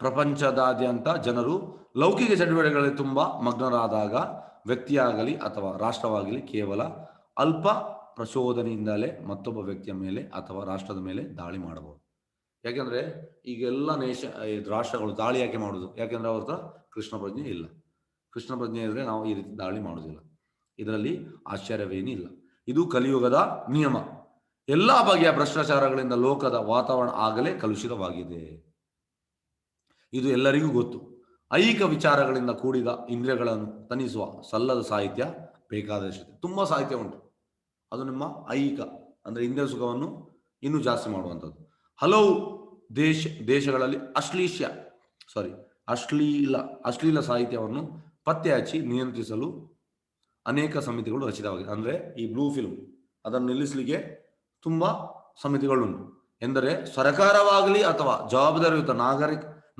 ಪ್ರಪಂಚದಾದ್ಯಂತ ಜನರು ಲೌಕಿಕ ಚಟುವಟಿಕೆಗಳಲ್ಲಿ ತುಂಬ ಮಗ್ನರಾದಾಗ ವ್ಯಕ್ತಿಯಾಗಲಿ ಅಥವಾ ರಾಷ್ಟ್ರವಾಗಲಿ ಕೇವಲ ಅಲ್ಪ ಪ್ರಚೋದನೆಯಿಂದಲೇ ಮತ್ತೊಬ್ಬ ವ್ಯಕ್ತಿಯ ಮೇಲೆ ಅಥವಾ ರಾಷ್ಟ್ರದ ಮೇಲೆ ದಾಳಿ ಮಾಡಬಹುದು. ಯಾಕೆಂದರೆ ಈಗೆಲ್ಲ ರಾಷ್ಟ್ರಗಳು ದಾಳಿ ಯಾಕೆ ಮಾಡೋದು? ಯಾಕೆಂದರೆ ಅವ್ರ ಹತ್ರ ಕೃಷ್ಣ ಪ್ರಜ್ಞೆ ಇಲ್ಲ. ಕೃಷ್ಣ ಪ್ರಜ್ಞೆ ಇದ್ದರೆ ನಾವು ಈ ರೀತಿ ದಾಳಿ ಮಾಡೋದಿಲ್ಲ. ಇದರಲ್ಲಿ ಆಶ್ಚರ್ಯವೇನಿಲ್ಲ. ಇದು ಕಲಿಯುಗದ ನಿಯಮ. ಎಲ್ಲ ಬಗೆಯ ಭ್ರಷ್ಟಾಚಾರಗಳಿಂದ ಲೋಕದ ವಾತಾವರಣ ಆಗಲೇ ಕಲುಷಿತವಾಗಿದೆ. ಇದು ಎಲ್ಲರಿಗೂ ಗೊತ್ತು. ಐಹಿಕ ವಿಚಾರಗಳಿಂದ ಕೂಡಿದ ಇಂದ್ರಿಯಗಳನ್ನು ತಣಿಸುವ ಸಲ್ಲದ ಸಾಹಿತ್ಯ ಬೇಕಾದಷ್ಟಿದೆ. ತುಂಬ ಸಾಹಿತ್ಯ ಉಂಟು. ಅದು ನಿಮ್ಮ ಐಹಿಕ ಅಂದರೆ ಇಂದ್ರಿಯ ಸುಖವನ್ನು ಇನ್ನೂ ಜಾಸ್ತಿ ಮಾಡುವಂಥದ್ದು. ಹಲವು ದೇಶಗಳಲ್ಲಿ ಅಶ್ಲೀಲ ಸಾಹಿತ್ಯವನ್ನು ಪತ್ತೆ ಹಚ್ಚಿ ನಿಯಂತ್ರಿಸಲು ಅನೇಕ ಸಮಿತಿಗಳು ರಚಿತವಾಗಿದೆ. ಅಂದರೆ ಈ ಬ್ಲೂ ಫಿಲ್ಮ್ ಅದನ್ನು ನಿಲ್ಲಿಸಲಿಕ್ಕೆ ತುಂಬ ಸಮಿತಿಗಳುಂಟು. ಎಂದರೆ ಸರ್ಕಾರವಾಗಲಿ ಅಥವಾ ಜವಾಬ್ದಾರಿಯುತ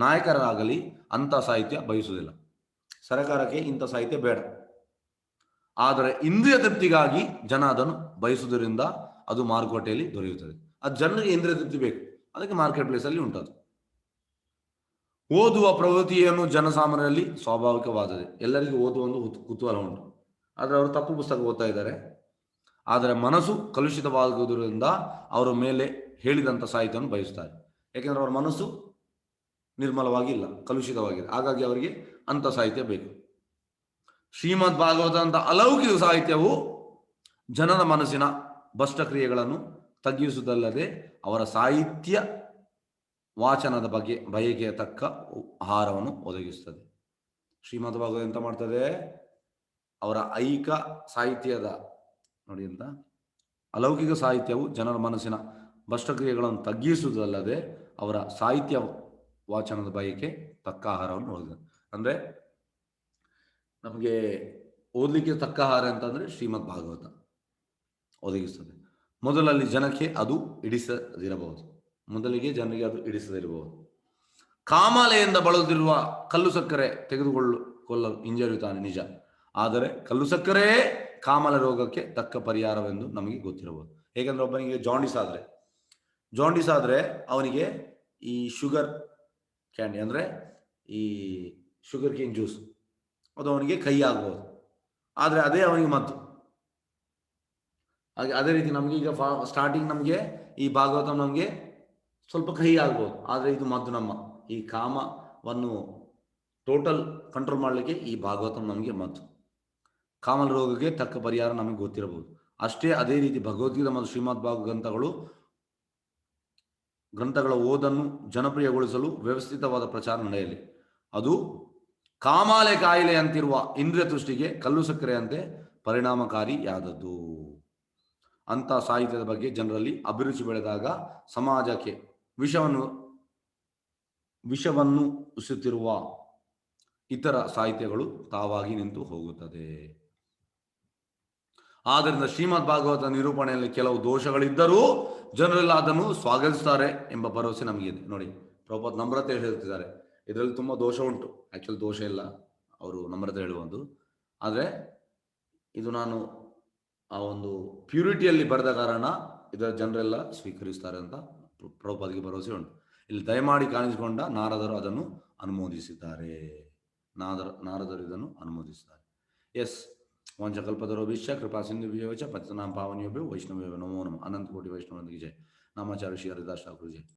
ನಾಯಕರಾಗಲಿ ಅಂಥ ಸಾಹಿತ್ಯ ಬಯಸುವುದಿಲ್ಲ. ಸರ್ಕಾರಕ್ಕೆ ಇಂಥ ಸಾಹಿತ್ಯ ಬೇಡ. ಆದರೆ ಇಂದ್ರಿಯ ತೃಪ್ತಿಗಾಗಿ ಜನ ಅದನ್ನು ಬಯಸುವುದರಿಂದ ಅದು ಮಾರುಕಟ್ಟೆಯಲ್ಲಿ ದೊರೆಯುತ್ತದೆ. ಅದು ಜನರಿಗೆ ಇಂದ್ರಿಯ ತೃಪ್ತಿ ಬೇಕು, ಅದಕ್ಕೆ ಮಾರ್ಕೆಟ್ ಪ್ಲೇಸಲ್ಲಿ ಉಂಟದು. ಓದುವ ಪ್ರವೃತ್ತಿಯನ್ನು ಜನಸಾಮಾನ್ಯರಲ್ಲಿ ಸ್ವಾಭಾವಿಕವಾದದೆ. ಎಲ್ಲರಿಗೂ ಓದುವ ಒಂದು ಕುತೂಹಲ ಉಂಟು. ಆದರೆ ಅವರು ತಪ್ಪು ಪುಸ್ತಕ ಓದ್ತಾ ಇದ್ದಾರೆ. ಆದರೆ ಮನಸ್ಸು ಕಲುಷಿತವಾಗುವುದರಿಂದ ಅವರ ಮೇಲೆ ಹೇಳಿದಂಥ ಸಾಹಿತ್ಯವನ್ನು ಬಯಸುತ್ತಾರೆ. ಯಾಕೆಂದರೆ ಅವರ ಮನಸ್ಸು ನಿರ್ಮಲವಾಗಿಲ್ಲ, ಕಲುಷಿತವಾಗಿದೆ. ಹಾಗಾಗಿ ಅವರಿಗೆ ಅಂಥ ಸಾಹಿತ್ಯ ಬೇಕು. ಶ್ರೀಮದ್ ಭಾಗವತ ಅಂತ ಅಲೌಕಿಕ ಸಾಹಿತ್ಯವು ಜನರ ಮನಸ್ಸಿನ ಭ್ರಷ್ಟಕ್ರಿಯೆಗಳನ್ನು ತಗ್ಗಿಸುವುದಲ್ಲದೆ ಅವರ ಸಾಹಿತ್ಯ ವಾಚನದ ಬಗ್ಗೆ ಬಯಕೆಯ ತಕ್ಕ ಆಹಾರವನ್ನು ಒದಗಿಸುತ್ತದೆ. ಶ್ರೀಮದ್ ಭಾಗವತ ಎಂತ ಮಾಡ್ತದೆ? ಅವರ ಐಹಿಕ ಸಾಹಿತ್ಯದ ನೋಡಿ ಅಂತ ಅಲೌಕಿಕ ಸಾಹಿತ್ಯವು ಜನರ ಮನಸ್ಸಿನ ಭ್ರಷ್ಟಕ್ರಿಯೆಗಳನ್ನು ತಗ್ಗಿಸುವುದಲ್ಲದೆ ಅವರ ಸಾಹಿತ್ಯ ವಾಚನದ ಬಯಕೆ ತಕ್ಕ ಆಹಾರವನ್ನು ಒದಗಿಸುತ್ತದೆ. ಅಂದರೆ ನಮಗೆ ಓದಲಿಕ್ಕೆ ತಕ್ಕ ಆಹಾರ ಅಂತಂದರೆ ಶ್ರೀಮದ್ ಭಾಗವತ ಒದಗಿಸ್ತದೆ. ಮೊದಲಲ್ಲಿ ಜನಕ್ಕೆ ಅದು ಮೊದಲಿಗೆ ಜನರಿಗೆ ಅದು ಹಿಡಿಸದಿರಬಹುದು. ಕಾಮಾಲೆಯಿಂದ ಬಳಲುತ್ತಿರುವ ಕಲ್ಲು ಸಕ್ಕರೆ ತೆಗೆದುಕೊಳ್ಳಲು ಹಿಂಜರಿಯುತ್ತಾನೆ ನಿಜ. ಆದರೆ ಕಲ್ಲು ಸಕ್ಕರೆಯೇ ಕಾಮಾಲೆ ರೋಗಕ್ಕೆ ತಕ್ಕ ಪರಿಹಾರವೆಂದು ನಮಗೆ ಗೊತ್ತಿರಬಹುದು. ಹೇಗೆಂದ್ರೆ ಒಬ್ಬನಿಗೆ ಜಾಂಡೀಸ್ ಆದರೆ ಅವನಿಗೆ ಈ ಶುಗರ್ ಕ್ಯಾಂಡಿ ಅಂದರೆ ಈ ಶುಗರ್ ಕೇನ್ ಜ್ಯೂಸ್ ಅದು ಅವನಿಗೆ ಕೈ ಆಗ್ಬೋದು. ಆದರೆ ಅದೇ ಅವನಿಗೆ ಮದ್ದು. ಹಾಗೆ ಅದೇ ರೀತಿ ನಮಗೆ ಈಗ ಸ್ಟಾರ್ಟಿಂಗ್ ನಮಗೆ ಈ ಭಾಗವತ ನಮಗೆ ಸ್ವಲ್ಪ ಕಹಿ ಆಗ್ಬೋದು, ಆದರೆ ಇದು ಮದ್ದು. ನಮ್ಮ ಈ ಕಾಮವನ್ನು ಟೋಟಲ್ ಕಂಟ್ರೋಲ್ ಮಾಡಲಿಕ್ಕೆ ಈ ಭಾಗವತ ನಮಗೆ ಮದ್ದು. ಕಾಮಲ ರೋಗಕ್ಕೆ ತಕ್ಕ ಪರಿಹಾರ ನಮಗೆ ಗೊತ್ತಿರಬಹುದು. ಅಷ್ಟೇ ಅದೇ ರೀತಿ ಭಗವದ್ಗೀತೆ ಮತ್ತು ಶ್ರೀಮದ್ ಭಾಗವತ ಗ್ರಂಥಗಳ ಓದನ್ನು ಜನಪ್ರಿಯಗೊಳಿಸಲು ವ್ಯವಸ್ಥಿತವಾದ ಪ್ರಚಾರ ನಡೆಯಲಿ. ಅದು ಕಾಮಾಲೆ ಕಾಯಿಲೆಯಂತಿರುವ ಇಂದ್ರಿಯ ದೃಷ್ಟಿಗೆ ಕಲ್ಲು ಸಕ್ಕರೆಯಂತೆ ಪರಿಣಾಮಕಾರಿಯಾದದ್ದು. ಅಂಥ ಸಾಹಿತ್ಯದ ಬಗ್ಗೆ ಜನರಲ್ಲಿ ಅಭಿರುಚಿ ಬೆಳೆದಾಗ ಸಮಾಜಕ್ಕೆ ವಿಷವನ್ನು ಉಸುತ್ತಿರುವ ಇತರ ಸಾಹಿತ್ಯಗಳು ತಾವಾಗಿ ನಿಂತು ಹೋಗುತ್ತದೆ. ಆದ್ದರಿಂದ ಶ್ರೀಮದ್ ಭಾಗವತ ನಿರೂಪಣೆಯಲ್ಲಿ ಕೆಲವು ದೋಷಗಳಿದ್ದರೂ ಜನರೆಲ್ಲ ಅದನ್ನು ಸ್ವಾಗತಿಸುತ್ತಾರೆ ಎಂಬ ಭರವಸೆ ನಮಗಿದೆ. ನೋಡಿ, ಪ್ರಭುಪಾದ ನಮ್ರತೆ ಹೇಳ್ತಿದ್ದಾರೆ, ಇದರಲ್ಲಿ ತುಂಬ ದೋಷ ಉಂಟು. ಆ್ಯಕ್ಚುಲಿ ದೋಷ ಇಲ್ಲ, ಅವರು ನಮ್ರತೆ ಹೇಳುವುದು. ಆದರೆ ಇದು ನಾನು ಆ ಒಂದು ಪ್ಯೂರಿಟಿಯಲ್ಲಿ ಬರೆದ ಕಾರಣ ಇದರ ಜನರೆಲ್ಲ ಸ್ವೀಕರಿಸ್ತಾರೆ ಅಂತ ಪ್ರಭುಪಾದಿಗೆ ಭರವಸೆ ಉಂಟು. ಇಲ್ಲಿ ದಯಮಾಡಿ ಕಾಣಿಸಿಕೊಂಡ ನಾರದರು ಅದನ್ನು ಅನುಮೋದಿಸಿದ್ದಾರೆ. ನಾರದರು ಇದನ್ನು ಅನುಮೋದಿಸಿದ್ದಾರೆ. ಎಸ್ ವಂಚಕಲ್ಪತರುಭ್ಯಶ್ಚ ಕೃಪಾ ಸಿಂಧುಭ್ಯೋ ಚ ಪತಿತಾನಾಂ ಪಾವನೇಭ್ಯೋ ವೈಷ್ಣವೇಭ್ಯೋ ನಮೋ ನಮಃ. ಅನಂತ ಕೋಟಿ ವೈಷ್ಣವರಿಗೆ ಜಯ. ನಾಮಾಚಾರ್ಯ ಶ್ರೀ ಹರಿದಾಸ್ ಠಾಕೂರ್ ಜಯ.